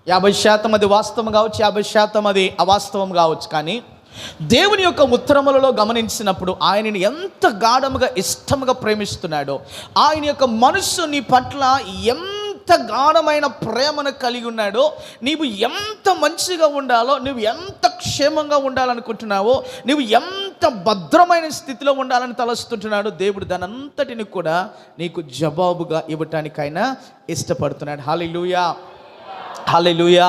S1: 50% అది వాస్తవం కావచ్చు, 50% అది అవాస్తవం కావచ్చు. కానీ దేవుని యొక్క ఉత్తరములలో గమనించినప్పుడు ఆయనని ఎంత గాఢముగా ఇష్టముగా ప్రేమిస్తున్నాడో, ఆయన యొక్క మనస్సు నీ పట్ల ఎంత గాఢమైన ప్రేమను కలిగి ఉన్నాడో, నీవు ఎంత మంచిగా ఉండాలో, నువ్వు ఎంత క్షేమంగా ఉండాలనుకుంటున్నావో, నువ్వు ఎంత భద్రమైన స్థితిలో ఉండాలని తలస్తుంటున్నాడో దేవుడు దానంతటిని కూడా నీకు జవాబుగా ఇవ్వటానికైనా ఇష్టపడుతున్నాడు. హల్లెలూయా, హల్లెలూయా.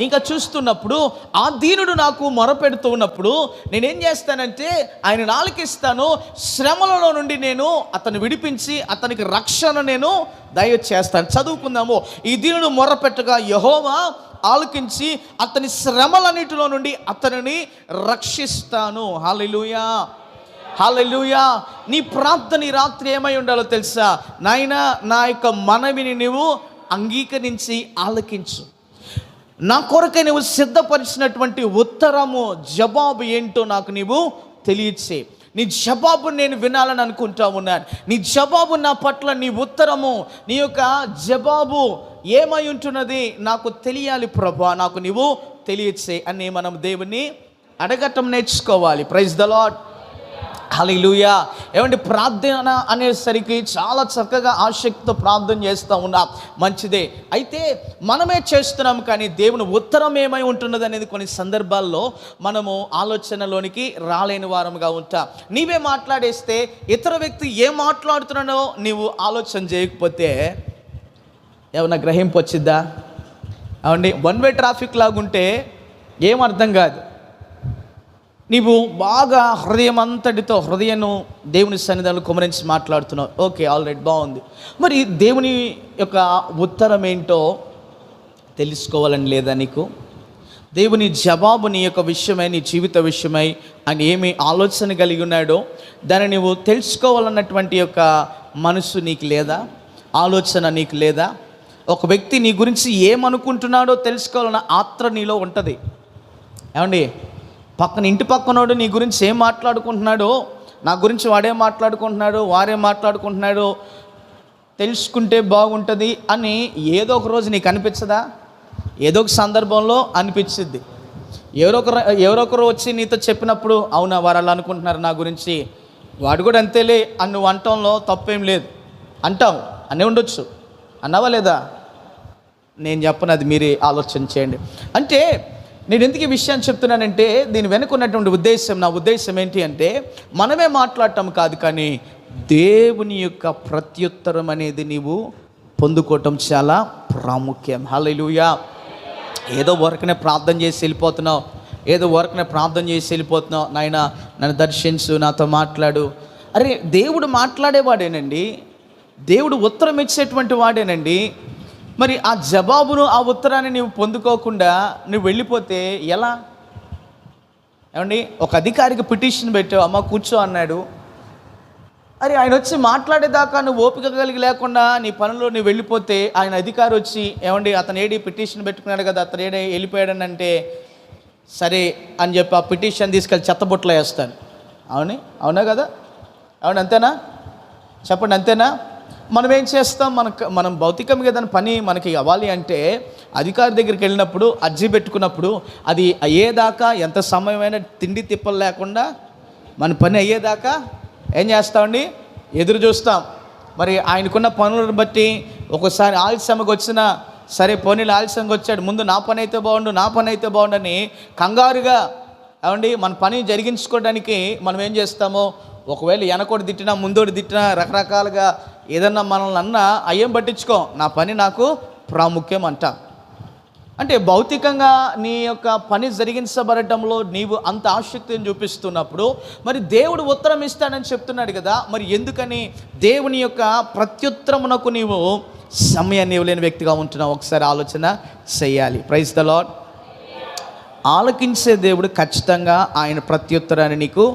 S1: ఇంకా చూస్తున్నప్పుడు ఆ దీనుడు నాకు మొరపెడుతూ ఉన్నప్పుడు నేనేం చేస్తానంటే ఆయన ఆలకిస్తాను. శ్రమలలో నుండి నేను అతను విడిపించి అతనికి రక్షణ నేను దయచేస్తాను. చదువుకుందాము. ఈ దీనుడు మొరపెట్టగా యెహోవా ఆలకించి అతని శ్రమలన్నిటిలో నుండి అతనిని రక్షిస్తాను. హల్లెలూయా, హల్లెలూయా. నీ ప్రార్థన ఈ రాత్రి ఏమై ఉండాలో తెలుసా? నాయనా, నా యొక్క మనవిని నీవు అంగీకరించి ఆలకించు. నా కొరకై నువ్వు సిద్ధపరిచినటువంటి ఉత్తరము, జవాబు ఏంటో నాకు నీవు తెలియచే. నీ జవాబు నేను వినాలని అనుకుంటా ఉన్నాను. నీ జవాబు నా పట్ల, నీ ఉత్తరము, నీ యొక్క జవాబు ఏమై ఉంటున్నది నాకు తెలియాలి ప్రభువా, నాకు నీవు తెలియచే అని మనం దేవుని అడగటం నేర్చుకోవాలి. ప్రైజ్ ద లార్డ్, హల్లెలూయా. ఏమంటే ప్రార్థన అనేసరికి చాలా చక్కగా ఆసక్తితో ప్రార్థన చేస్తూ ఉన్నాం, మంచిదే. అయితే మనమే చేస్తున్నాం, కానీ దేవుని ఉత్తరం ఏమై ఉంటున్నది అనేది కొన్ని సందర్భాల్లో మనము ఆలోచనలోనికి రాలేని వారముగా ఉంటాం. నీవే మాట్లాడేస్తే ఇతర వ్యక్తి ఏం మాట్లాడుతున్నాడో నీవు ఆలోచన చేయకపోతే ఏమన్నా గ్రహింపు వచ్చిద్దా? అవండి, వన్ వే ట్రాఫిక్ లాగుంటే ఏం అర్థం కాదు. నీవు బాగా హృదయం దేవుని సన్నిధానంలో కుమరించి మాట్లాడుతున్నావు, ఓకే, ఆల్రెడీ బాగుంది. మరి దేవుని యొక్క ఉత్తరం ఏంటో తెలుసుకోవాలని లేదా నీకు? దేవుని జవాబు నీ యొక్క విషయమై, నీ జీవిత విషయమై ఆయన ఏమి ఆలోచన కలిగి ఉన్నాడో దాన్ని నువ్వు తెలుసుకోవాలన్నటువంటి యొక్క మనసు నీకు లేదా? ఆలోచన నీకు లేదా? ఒక వ్యక్తి నీ గురించి ఏమనుకుంటున్నాడో తెలుసుకోవాలన్న ఆత్ర నీలో ఉంటుంది. ఏమండి, ఇంటి పక్కనోడు నీ గురించి ఏం మాట్లాడుకుంటున్నాడో, నా గురించి వాడేం మాట్లాడుకుంటున్నాడో, వారేం మాట్లాడుకుంటున్నాడో తెలుసుకుంటే బాగుంటుంది అని ఏదో ఒక రోజు నీకు అనిపించదా? ఏదో ఒక సందర్భంలో అనిపించింది. ఎవరొకరు వచ్చి నీతో చెప్పినప్పుడు, అవునా వారు అలా అనుకుంటున్నారు నా గురించి, వాడు కూడా అంతేలే అని నువ్వు అంటంలో తప్పేం లేదు. అంటావు, అనే ఉండొచ్చు. అన్నావా లేదా? నేను చెప్పను, అది మీరే ఆలోచన చేయండి. అంటే నేను ఎందుకు ఈ విషయాన్ని చెప్తున్నానంటే దీని వెనుక ఉన్నటువంటి ఉద్దేశం, నా ఉద్దేశం ఏంటి అంటే మనమే మాట్లాడటం కాదు, కానీ దేవుని యొక్క ప్రత్యుత్తరం అనేది నీవు పొందుకోవటం చాలా ప్రాముఖ్యం. హల్లెలూయా. ఏదో వర్క్నే ప్రార్థన చేసి వెళ్ళిపోతున్నావు, నాయన నన్ను దర్శించు, నాతో మాట్లాడు. అరే, దేవుడు మాట్లాడేవాడేనండి, దేవుడు ఉత్తరం ఇచ్చేటువంటి వాడేనండి. మరి ఆ జవాబును, ఆ ఉత్తరాన్ని నువ్వు పొందుకోకుండా నువ్వు వెళ్ళిపోతే ఎలా? ఏమండి, ఒక అధికారికి పిటిషన్ పెట్టావు, అమ్మ కూర్చో అన్నాడు. అరే ఆయన వచ్చి మాట్లాడేదాకా నువ్వు ఓపిక కలిగి లేకుండా నీ పనుల్లో నువ్వు వెళ్ళిపోతే ఆయన అధికారి వచ్చి ఏమండి అతను ఏడి పిటిషన్ పెట్టుకున్నాడు కదా, అతను ఏడే వెళ్ళిపోయాడని అంటే సరే అని చెప్పి ఆ పిటిషన్ తీసుకెళ్ళి చెత్తబుట్టలో వేస్తాను. అవునా కదా? అవును, అంతేనా? చెప్పండి, అంతేనా? మనం ఏం చేస్తాం? మనం భౌతికంగా ఏదైనా పని మనకి అవ్వాలి అంటే అధికారి దగ్గరికి వెళ్ళినప్పుడు అర్జీ పెట్టుకున్నప్పుడు అది అయ్యేదాకా ఎంత సమయమైనా తిండి తిప్పలు లేకుండా మన పని అయ్యేదాకా ఏం చేస్తామండి? ఎదురు చూస్తాం. మరి ఆయనకున్న పనులను బట్టి ఒక్కోసారి ఆలస్యంగా వచ్చినా సరే పోనీలు ఆలస్యంగా వచ్చాడు, ముందు నా పని అయితే బాగుండు అని కంగారుగా ఏమండి మన పని జరిగించుకోవడానికి మనం ఏం చేస్తామో, ఒకవేళ వెనకోటి తిట్టినా ముందోటి తిట్టినా రకరకాలుగా ఏదన్నా మనల్ని అన్నా అయ్యేం పట్టించుకో, నా పని నాకు ప్రాముఖ్యం అంట. అంటే భౌతికంగా నీ యొక్క పని జరిగించబడటంలో నీవు అంత ఆసక్తిని చూపిస్తున్నప్పుడు మరి దేవుడు ఉత్తరం ఇస్తాడని చెప్తున్నాడు కదా, మరి ఎందుకని దేవుని యొక్క ప్రత్యుత్తరమునకు నీవు సమయాన్ని ఇవ్వలేని వ్యక్తిగా ఉంటున్నావు? ఒకసారి ఆలోచన చేయాలి. Praise the lord. ఆలకించే దేవుడు ఖచ్చితంగా ఆయన ప్రత్యుత్తరాన్ని నీకు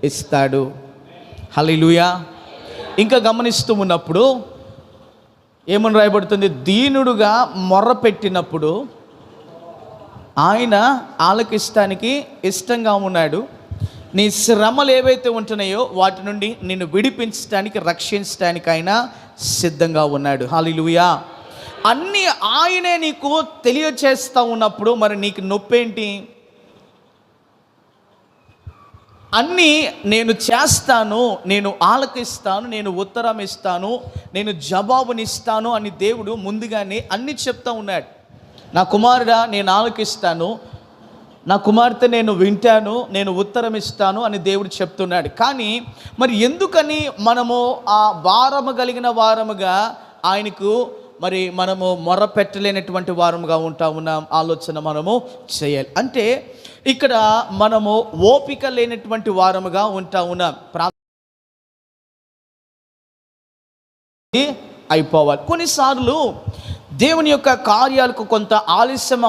S1: ఇస్తాడు. హల్లెలూయా. ఇంకా గమనిస్తూ ఉన్నప్పుడు ఏమని రాయబడుతుంది? దీనుడుగా మొర్ర పెట్టినప్పుడు ఆయన ఆలకిస్తానికి ఇష్టంగా ఉన్నాడు. నీ శ్రమలు ఏవైతే ఉంటున్నాయో వాటి నుండి నిన్ను విడిపించడానికి, రక్షించడానికి ఆయన సిద్ధంగా ఉన్నాడు. హల్లెలూయా. అన్నీ ఆయనే నీకు తెలియచేస్తూ ఉన్నప్పుడు మరి నీకు నొప్పేంటి? అన్నీ నేను చేస్తాను, నేను ఆలకిస్తాను, నేను ఉత్తరం ఇస్తాను, నేను జవాబునిస్తాను అని దేవుడు ముందుగానే అన్నీ చెప్తా ఉన్నాడు. నా కుమారుడా నేను ఆలకిస్తాను, నా కుమార్తె నేను వింటాను, నేను ఉత్తరం ఇస్తాను అని దేవుడు చెప్తున్నాడు. కానీ మరి ఎందుకని మనము ఆ భారము కలిగిన వారముగా ఆయనకు మరి మనము మొర్ర పెట్టలేనటువంటి వారముగా ఉన్నాం? ఆలోచన మనము చేయాలి. అంటే ఇక్కడ మనము ఓపిక లేనటువంటి వారముగా ఉన్నాం. అయిపోవాలి. కొన్నిసార్లు దేవుని యొక్క కార్యాలకు కొంత ఆలస్యం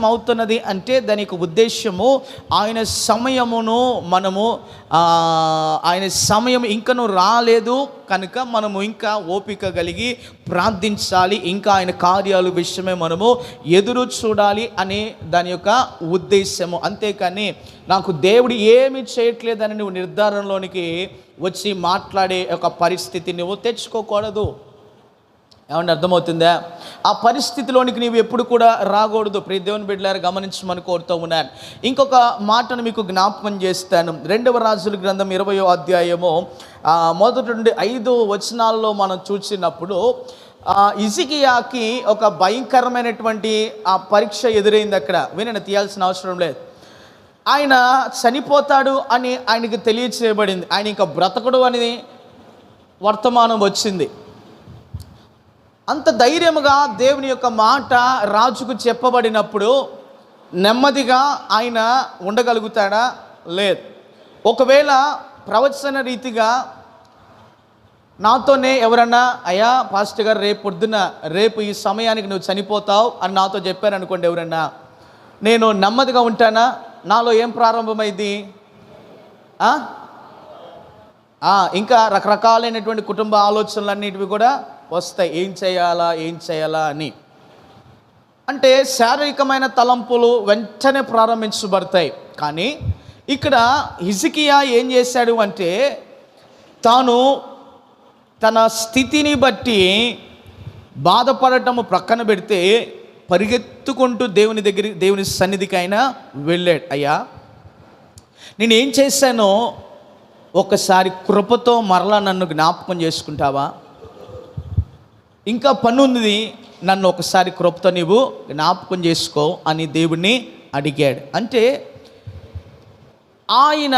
S1: అవుతున్నది అంటే దానికి ఉద్దేశము ఆయన సమయమును మనము ఆయన సమయం ఇంకను రాలేదు కనుక మనము ఇంకా ఓపిక కలిగి ప్రార్థించాలి, ఇంకా ఆయన కార్యాల విషయమే మనము ఎదురు చూడాలి అనే దాని యొక్క ఉద్దేశము. అంతేకాని నాకు దేవుడు ఏమి చేయట్లేదని నువ్వు నిర్ధారణలోనికి వచ్చి మాట్లాడే ఒక పరిస్థితి నువ్వు తెచ్చుకోకూడదు. ఏమన్నా అర్థమవుతుందా? ఆ పరిస్థితిలోనికి నీవు ఎప్పుడు కూడా రాకూడదు. ప్రియ దేవుని బిడ్డలారా గమనించమని కోరుతూ ఉన్నాను. ఇంకొక మాటను మీకు జ్ఞాపకం చేస్తాను. 2వ రాజుల గ్రంథం 20వ అధ్యాయము 1 నుండి 5 వచనాల్లో మనం చూసినప్పుడు హిజ్కియాకి ఒక భయంకరమైనటువంటి ఆ పరీక్ష ఎదురైంది. అక్కడ వినండి, తీయాల్సిన అవసరం లేదు. ఆయన చనిపోతాడు అని ఆయనకి తెలియచేయబడింది. ఆయన ఇంకా బ్రతకడు అనేది వర్తమానం వచ్చింది. అంత ధైర్యముగా దేవుని యొక్క మాట రాజుకు చెప్పబడినప్పుడు నెమ్మదిగా ఆయన ఉండగలుగుతాడా? లేదు. ఒకవేళ ప్రవచన రీతిగా నాతోనే ఎవరన్నా అయ్యా పాస్టర్ గారు రేపు ఈ సమయానికి నువ్వు చనిపోతావు అని నాతో చెప్పారనుకోండి, ఎవరన్నా, నేను నెమ్మదిగా ఉంటానా? నాలో ఏం ప్రారంభమైంది? ఇంకా రకరకాలైనటువంటి కుటుంబ ఆలోచనలన్నిటివి కూడా వస్తాయి. ఏం చేయాలా అని. అంటే శారీరకమైన తలంపులు వెంటనే ప్రారంభించబడతాయి. కానీ ఇక్కడ హిజ్కియా ఏం చేశాడు అంటే తాను తన స్థితిని బట్టి బాధపడటము ప్రక్కన పెడితే పరిగెత్తుకుంటూ దేవుని సన్నిధికి ఆయన వెళ్ళాడు. అయ్యా నేనేం చేశానో ఒకసారి కృపతో మరలా నన్ను జ్ఞాపకం చేసుకుంటావా? ఇంకా పని ఉంది, నన్ను ఒకసారి కృపతో నీవు జ్ఞాపకం చేసుకో అని దేవుణ్ణి అడిగాడు. అంటే ఆయన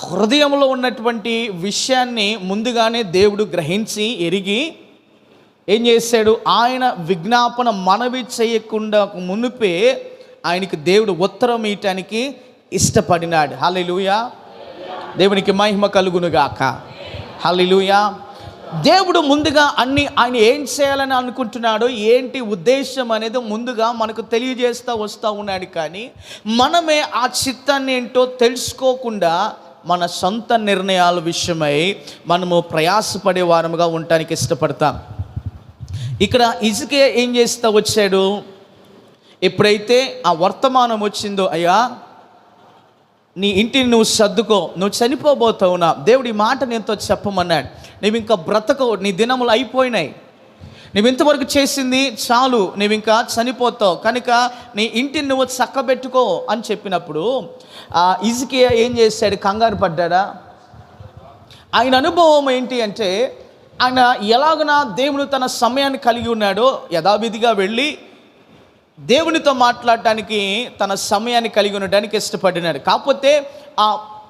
S1: హృదయంలో ఉన్నటువంటి విషయాన్ని ముందుగానే దేవుడు గ్రహించి ఎరిగి ఏం చేశాడు? ఆయన విజ్ఞాపన మనవి చేయకుండా మునుపే ఆయనకి దేవుడు ఉత్తరం ఇవ్వటానికి ఇష్టపడినాడు. హల్లెలూయా. దేవునికి మహిమ కలుగునుగాక. హల్లెలూయా. దేవుడు ముందుగా ఆయన ఏం చేయాలని అనుకుంటున్నాడో, ఏంటి ఉద్దేశం అనేది ముందుగా మనకు తెలియజేస్తూ వస్తూ ఉన్నాడు. కానీ మనమే ఆ చిత్తాన్ని ఏంటో తెలుసుకోకుండా మన సొంత నిర్ణయాల విషయమై మనము ప్రయాసపడే వారముగా ఉండటానికి ఇష్టపడతాం. ఇక్కడ హిజ్కియా ఏం చేస్తూ వచ్చాడు? ఎప్పుడైతే ఆ వర్తమానం వచ్చిందో, అయ్యా నీ ఇంటిని నువ్వు సర్దుకో, నువ్వు చనిపోబోతావునా, దేవుడు ఈ మాట నీతో చెప్పమన్నాడు. నువ్వు ఇంకా బ్రతకవు, నీ దినములు అయిపోయినాయి, నువ్వు ఇంతవరకు చేసింది చాలు, నువ్వు ఇంకా చనిపోతావు, కనుక నీ ఇంటిని నువ్వు చక్కబెట్టుకో అని చెప్పినప్పుడు హిజ్కియా ఏం చేశాడు? కంగారు పడ్డాడా? ఆయన అనుభవం ఏంటి అంటే, ఆయన ఎలాగనా దేవుడు తన సమయాన్ని కలిగి ఉన్నాడో యథావిధిగా వెళ్ళి దేవునితో మాట్లాడటానికి తన సమయాన్ని కలిగి ఉండడానికి ఇష్టపడినాడు. కాకపోతే ఆ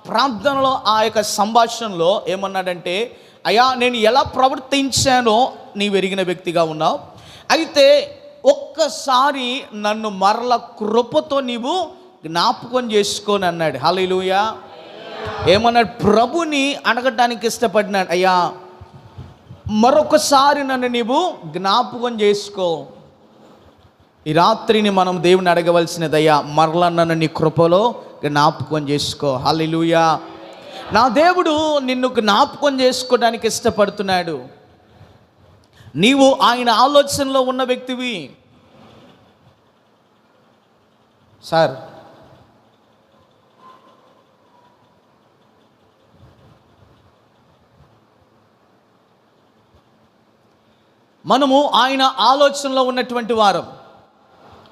S1: ప్రార్థనలో, ఆ యొక్క సంభాషణలో ఏమన్నాడంటే, అయ్యా నేను ఎలా ప్రవర్తించానో నీవు ఎరిగిన వ్యక్తిగా ఉన్నావు, అయితే ఒక్కసారి నన్ను మరల కృపతో నీవు జ్ఞాపకం చేసుకొని అన్నాడు. హల్లెలూయా. ఏమన్నాడు? ప్రభుని అడగటానికి ఇష్టపడినాడు. అయ్యా మరొకసారి నన్ను నీవు జ్ఞాపకం చేసుకో. ఈ రాత్రిని మనం దేవుని అడగవలసినదయ్యా, మరలా నన్ను నీ కృపలో జ్ఞాపకం చేసుకో. హల్లెలూయా. నా దేవుడు నిన్ను జ్ఞాపకం చేసుకోవడానికి ఇష్టపడుతున్నాడు. నీవు ఆయన ఆలోచనలో ఉన్న వ్యక్తివి. సార్ మనము ఆయన ఆలోచనలో ఉన్నటువంటి వారం.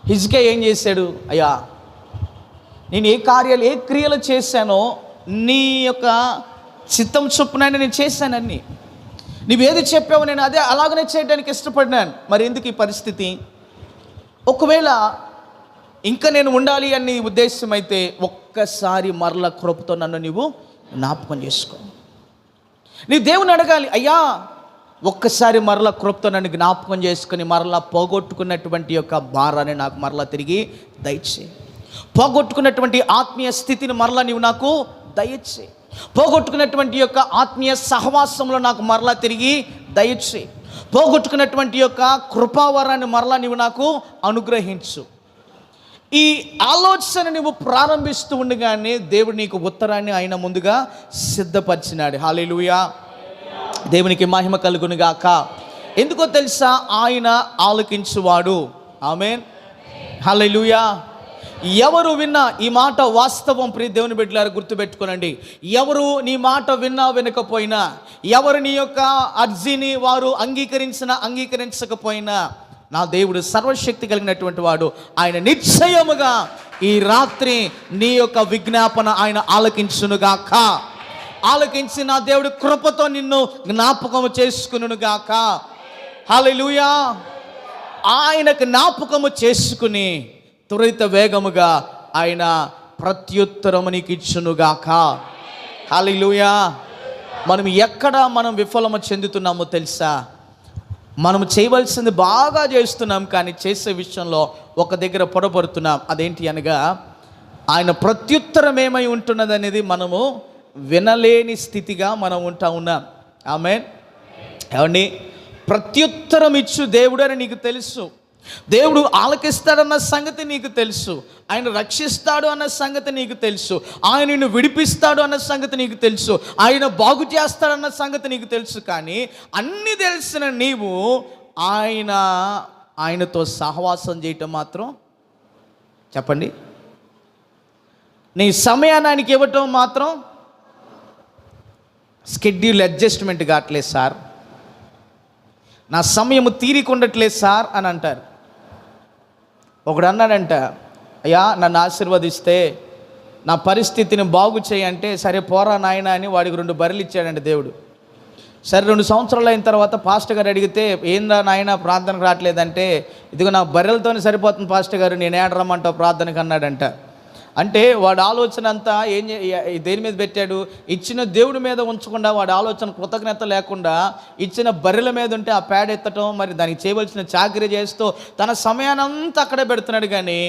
S1: హిజ్కియా ఏం చేశాడు? అయ్యా నేను ఏ క్రియలు చేశానో నీ యొక్క చిత్తం చొప్పున నేను చేశానని, నువ్వేది చెప్పావు నేను అదే అలాగనే చేయడానికి ఇష్టపడినాను. మరి ఎందుకు ఈ పరిస్థితి? ఒకవేళ ఇంకా నేను ఉండాలి అని ఉద్దేశం అయితే ఒక్కసారి మరల కృపతో నన్ను నీవు జ్ఞాపకం చేసుకో. నీ దేవుని అడగాలి, అయ్యా ఒక్కసారి మరలా కృపతో నన్ను జ్ఞాపకం చేసుకుని మరలా పోగొట్టుకున్నటువంటి యొక్క భారాన్ని నాకు మరలా తిరిగి దయచేయి. పోగొట్టుకున్నటువంటి ఆత్మీయ స్థితిని మరలా నీవు నాకు దయచేయి. పోగొట్టుకున్నటువంటి యొక్క ఆత్మీయ సహవాసంలో నాకు మరలా తిరిగి దయచేయి. పోగొట్టుకున్నటువంటి యొక్క కృపావరాన్ని మరలా నీవు నాకు అనుగ్రహించు. ఈ ఆలోచన నువ్వు ప్రారంభిస్తూ ఉండగానే దేవుడు నీకు ఉత్తరాన్ని ఆయన ముందుగా సిద్ధపరిచినాడు. హల్లెలూయా. దేవునికి మహిమ కలుగును గాక. ఎందుకో తెలుసా? ఆయన ఆలకించువాడు. ఆమేన్. హల్లెలూయా. ఎవరు విన్నా ఈ మాట వాస్తవం. ప్రియ దేవుని బిడ్డలారా గుర్తుపెట్టుకోనండి, ఎవరు నీ మాట విన్నా వినకపోయినా, ఎవరు నీ యొక్క అర్జీని వారు అంగీకరించకపోయినా, నా దేవుడు సర్వశక్తి కలిగినటువంటి వాడు. ఆయన నిశ్చయముగా ఈ రాత్రి నీ యొక్క విజ్ఞాపన ఆయన ఆలకించునుగాక. ఆలకించి నా దేవుడు కృపతో నిన్ను జ్ఞాపకము చేసుకునుగాక. హల్లెలూయా. ఆయన జ్ఞాపకము చేసుకుని త్వరిత వేగముగా ఆయన ప్రత్యుత్తరము నీకు ఇచ్చునుగాక. హల్లెలూయా. మనం విఫలము చెందుతున్నామో తెలుసా? మనం చేయవలసింది బాగా చేస్తున్నాం, కానీ చేసే విషయంలో ఒక దగ్గర పొరపడుతున్నాం. అదేంటి అనగా, ఆయన ప్రత్యుత్తరం ఏమై ఉంటున్నది అనేది మనము వినలేని స్థితిగా మనం ఉన్నాం. ఆమేన్. ఏమండి? ప్రత్యుత్తరం ఇచ్చు దేవుడు అని నీకు తెలుసు, దేవుడు ఆలకిస్తాడన్న సంగతి నీకు తెలుసు, ఆయన రక్షిస్తాడు అన్న సంగతి నీకు తెలుసు, ఆయన నిన్ను విడిపిస్తాడు అన్న సంగతి నీకు తెలుసు, ఆయన బాగు చేస్తాడన్న సంగతి నీకు తెలుసు. కానీ అన్నీ తెలిసిన నీవు ఆయనతో సహవాసం చేయటం మాత్రం, చెప్పండి, నీ సమయానికి ఇవ్వటం మాత్రం షెడ్యూల్ అడ్జస్ట్మెంట్ కావట్లేదు సార్, నా సమయము తీరికుండట్లేదు సార్ అని అంటారు. ఒకడు అన్నాడంట, అయ్యా నన్ను ఆశీర్వదిస్తే నా పరిస్థితిని బాగు చేయంటే, సరే పోరా నాయన అని వాడికి 2 బర్రెలు ఇచ్చాడంట దేవుడు. సరే 2 సంవత్సరాలు అయిన తర్వాత పాస్టర్ గారు అడిగితే, ఏందా నాయన ప్రార్థనకు రావట్లేదంటే, ఇదిగో నా బర్రెలతోనే సరిపోతుంది పాస్టర్ గారు, నేను ఏడ రమ్మంటావు ప్రార్థనకు అన్నాడంట. అంటే వాడు ఆలోచన అంతా దేని మీద పెట్టాడు? ఇచ్చిన దేవుడి మీద ఉంచకుండా వాడి ఆలోచన కృతజ్ఞత లేకుండా ఇచ్చిన బర్రెల మీద ఉంటే ఆ పేడ ఎత్తటం, మరి దానికి చేయవలసిన చాకరీ చేస్తూ తన సమయానంతా అక్కడే పెడుతున్నాడు. కానీ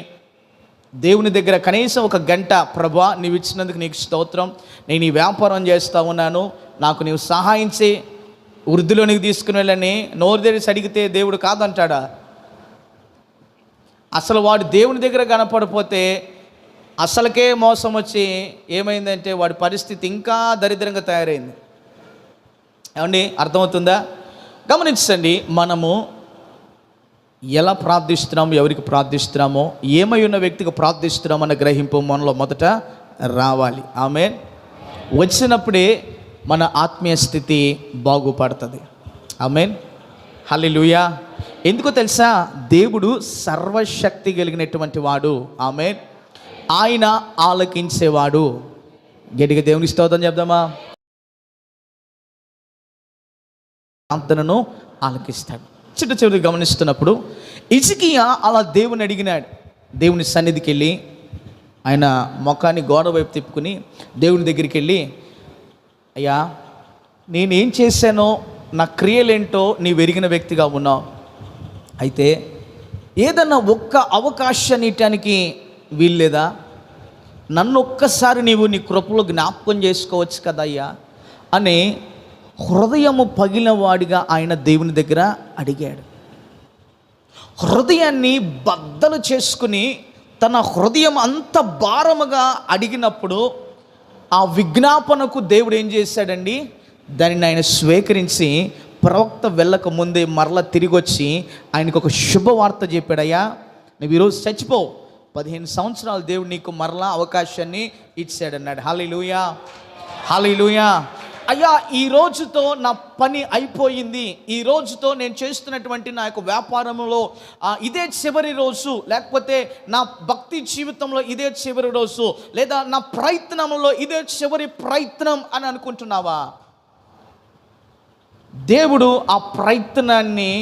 S1: దేవుని దగ్గర కనీసం 1 గంట, ప్రభువా నీవు ఇచ్చినందుకు నీకు స్తోత్రం, నేను ఈ వ్యాపారం చేస్తూ ఉన్నాను, నాకు నీవు సహాయం చేయి, వృద్ధిలోనికి తీసుకుని వెళ్ళని నోరు తెరిచి అడిగితే దేవుడు కాదంటాడా? అసలు వాడు దేవుని దగ్గర కనపడిపోతే అసలుకే మోసం వచ్చి ఏమైందంటే వాడి పరిస్థితి ఇంకా దరిద్రంగా తయారైంది. ఏమండి, అర్థమవుతుందా? గమనించండి, మనము ఎలా ప్రార్థిస్తున్నాము, ఎవరికి ప్రార్థిస్తున్నామో, ఏమై ఉన్న వ్యక్తికి ప్రార్థిస్తున్నామన్న గ్రహింపు మనలో మొదట రావాలి. ఆమేన్. వచ్చినప్పుడే మన ఆత్మీయ స్థితి బాగుపడుతుంది. ఆమేన్. హల్లెలూయా. ఎందుకో తెలుసా? దేవుడు సర్వశక్తి కలిగినటువంటి వాడు. ఆమేన్. ఆయన ఆలకించేవాడు. గట్టిగా దేవునికి స్తోత్రం చెప్దామా? ప్రార్థనను ఆలకిస్తాడు. చివరికి గమనిస్తున్నప్పుడు హిజ్కియా అలా దేవుని అడిగినాడు. దేవుని సన్నిధికి వెళ్ళి ఆయన ముఖాన్ని గోడ వైపు తిప్పుకుని దేవుని దగ్గరికి వెళ్ళి, అయ్యా, నేనేం చేశానో, నా క్రియలేంటో నీవు ఎరిగిన వ్యక్తిగా ఉన్నావు. అయితే ఏదన్నా ఒక్క అవకాశం ఇవ్వటానికి వీల్లేదా? నన్ను ఒక్కసారి నీవు నీ కృపలో జ్ఞాపకం చేసుకోవచ్చు కదయ్యా అని హృదయము పగిలినవాడిగా ఆయన దేవుని దగ్గర అడిగాడు. హృదయాన్ని బద్దలు చేసుకుని తన హృదయం అంత భారముగా అడిగినప్పుడు ఆ విజ్ఞాపనకు దేవుడు ఏం చేశాడండి? దానిని ఆయన స్వీకరించి ప్రవక్త వెళ్ళక ముందే మరలా తిరిగి వచ్చి ఆయనకు ఒక శుభవార్త చెప్పాడయ్యా, నువ్వు ఈరోజు చచ్చిపోవు, 15 సంవత్సరాలు దేవుడు నీకు మరలా అవకాశాన్ని ఇచ్చాడన్నాడు. హల్లెలూయా, హల్లెలూయా. అయ్యా, ఈ రోజుతో నా పని అయిపోయింది, ఈ రోజుతో నేను చేస్తున్నటువంటి నా యొక్క వ్యాపారంలో ఇదే చివరి రోజు, లేకపోతే నా భక్తి జీవితంలో ఇదే చివరి రోజు, లేదా నా ప్రయత్నంలో ఇదే చివరి ప్రయత్నం అని అనుకుంటున్నావా? దేవుడు ఆ ప్రయత్నాన్ని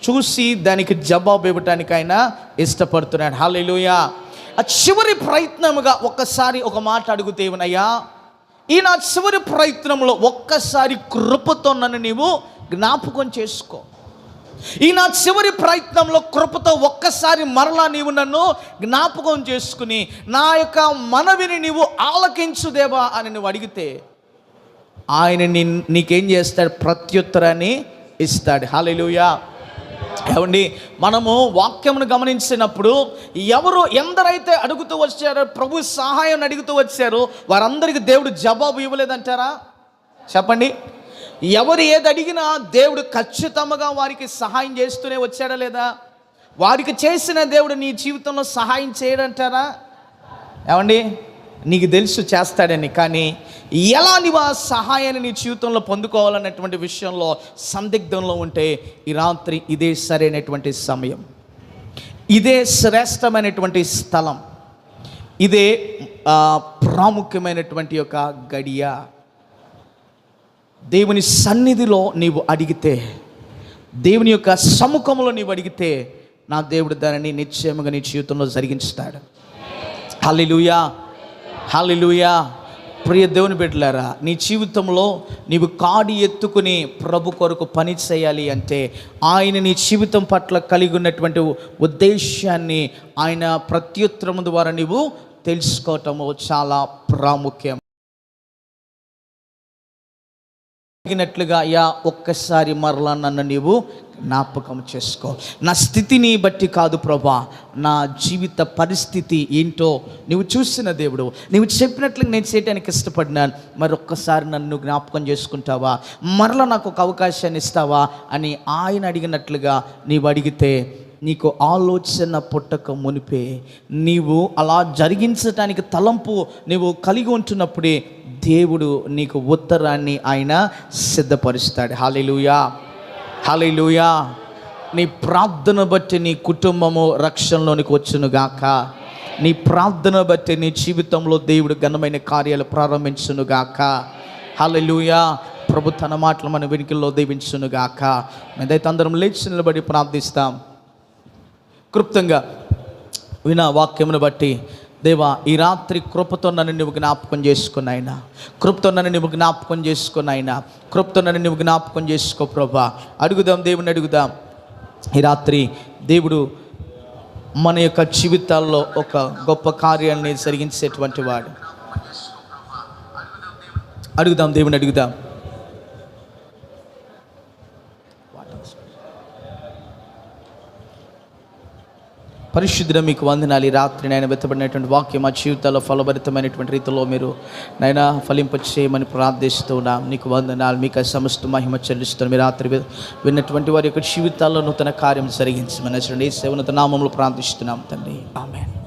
S1: చూసి దానికి జవాబు ఇవ్వటానికి ఆయన ఇష్టపడుతున్నాడు. హల్లెలూయా. ఆ చివరి ప్రయత్నముగా ఒక్కసారి ఒక మాట అడుగుతే, ఏమనయ్యా, ఈ నా చివరి ప్రయత్నంలో ఒక్కసారి కృపతో నన్ను నీవు జ్ఞాపకం చేసుకో. ఈ నా చివరి ప్రయత్నంలో కృపతో ఒక్కసారి మరలా నీవు నన్ను జ్ఞాపకం చేసుకుని నా యొక్క మనవిని నీవు ఆలకించు దేవా అని నువ్వు అడిగితే ఆయన నీకేం చేస్తాడు? ప్రత్యుత్తరాన్ని ఇస్తాడు. హల్లెలూయా. ఏమండి, మనము వాక్యమును గమనించినప్పుడు ఎందరైతే అడుగుతూ వచ్చారో, ప్రభు సహాయం అడుగుతూ వచ్చారో, వారందరికీ దేవుడు జవాబు ఇవ్వలేదంటారా? చెప్పండి. ఎవరు ఏది అడిగినా దేవుడు ఖచ్చితంగా వారికి సహాయం చేస్తూనే వచ్చాడా లేదా? వారికి చేసిన దేవుడు నీ జీవితంలో సహాయం చేయడంటారా? ఏమండి, నీకు తెలుసు చేస్తాడని, కానీ ఎలా నీవు ఆ సహాయాన్ని నీ జీవితంలో పొందుకోవాలన్నటువంటి విషయంలో సందిగ్ధంలో ఉంటే ఈ రాత్రి ఇదే సరైనటువంటి సమయం, ఇదే శ్రేష్టమైనటువంటి స్థలం, ఇదే ప్రాముఖ్యమైనటువంటి యొక్క గడియ. దేవుని సన్నిధిలో నీవు అడిగితే, దేవుని యొక్క సముఖంలో నీవు అడిగితే, నా దేవుడు దానిని నిశ్చయముగా నీ జీవితంలో జరిగిస్తాడు. హల్లెలూయా, హల్లెలూయా. ప్రియ దేవుని బిడ్డలారా, నీ జీవితంలో నీవు కాడి ఎత్తుకుని ప్రభు కొరకు పని చేయాలి అంటే ఆయన నీ జీవితం పట్ల కలిగి ఉన్నటువంటి ఉద్దేశాన్ని ఆయన ప్రత్యుత్తరం ద్వారా నీవు తెలుసుకోవటము చాలా ప్రాముఖ్యం. అడిగినట్లుగా, అయ్యా, ఒక్కసారి మరలా నన్ను నీవు జ్ఞాపకం చేసుకో. నా స్థితిని బట్టి కాదు ప్రభా, నా జీవిత పరిస్థితి ఏంటో నువ్వు చూసిన దేవుడు, నువ్వు చెప్పినట్లు నేను చేయడానికి ఇష్టపడినాను, మరొక్కసారి నన్ను జ్ఞాపకం చేసుకుంటావా, మరలా నాకు ఒక అవకాశాన్ని ఇస్తావా అని ఆయన అడిగినట్లుగా నీవు అడిగితే, నీకు ఆలోచన పుట్టక మునిపే నీవు అలా జరిగించడానికి తలంపు నీవు కలిగి ఉంటున్నప్పుడే దేవుడు నీకు ఉత్తరాన్ని ఆయన సిద్ధపరుస్తాడు. హల్లెలూయా, హల్లెలూయా. నీ ప్రార్థన బట్టి నీ కుటుంబము రక్షణలోనికి వచ్చునుగాక. నీ ప్రార్థన బట్టి నీ జీవితంలో దేవుడు ఘనమైన కార్యాలు ప్రారంభించునుగాక. హల్లెలూయా. ప్రభు తన మాటలు మన వెనుకల్లో దీవించునుగాక. మేమైతే అందరం లేచి నిలబడి ప్రార్థిస్తాం. క్లుప్తంగా విన వాక్యమును బట్టి, దేవా, ఈ రాత్రి కృపతో నన్ను నువ్వు జ్ఞాపకం చేసుకున్నాయినా, కృపతో నన్ను నువ్వు జ్ఞాపకం చేసుకున్నాయినా, కృపతో నన్ను నువ్వు జ్ఞాపకం చేసుకో ప్రభా. అడుగుదాం, దేవుని అడుగుదాం. ఈ రాత్రి దేవుడు మన యొక్క జీవితాల్లో ఒక గొప్ప కార్యాన్ని జరిగించేటువంటి వాడు. అడుగుదాం, దేవుని అడుగుదాం. పరిశుద్ధుడ మీకు వందనాలు. ఈ రాత్రి నాయన వెతబడినటువంటి వాక్యం మా జీవితాల్లో ఫలభరితమైనటువంటి రీతిలో మీరు నాయన ఫలింపచేయమని ప్రార్థిస్తూ ఉన్నాం. నీకు వందనాలు. మీకు సమస్త మహిమ చెల్లిస్తున్నాం. మీ రాత్రి విన్నటువంటి వారి యొక్క జీవితాల్లో నూతన కార్యం జరిగించమని యేసు ఉన్నత నామములో ప్రార్థిస్తున్నాం తండ్రి. ఆమేన్.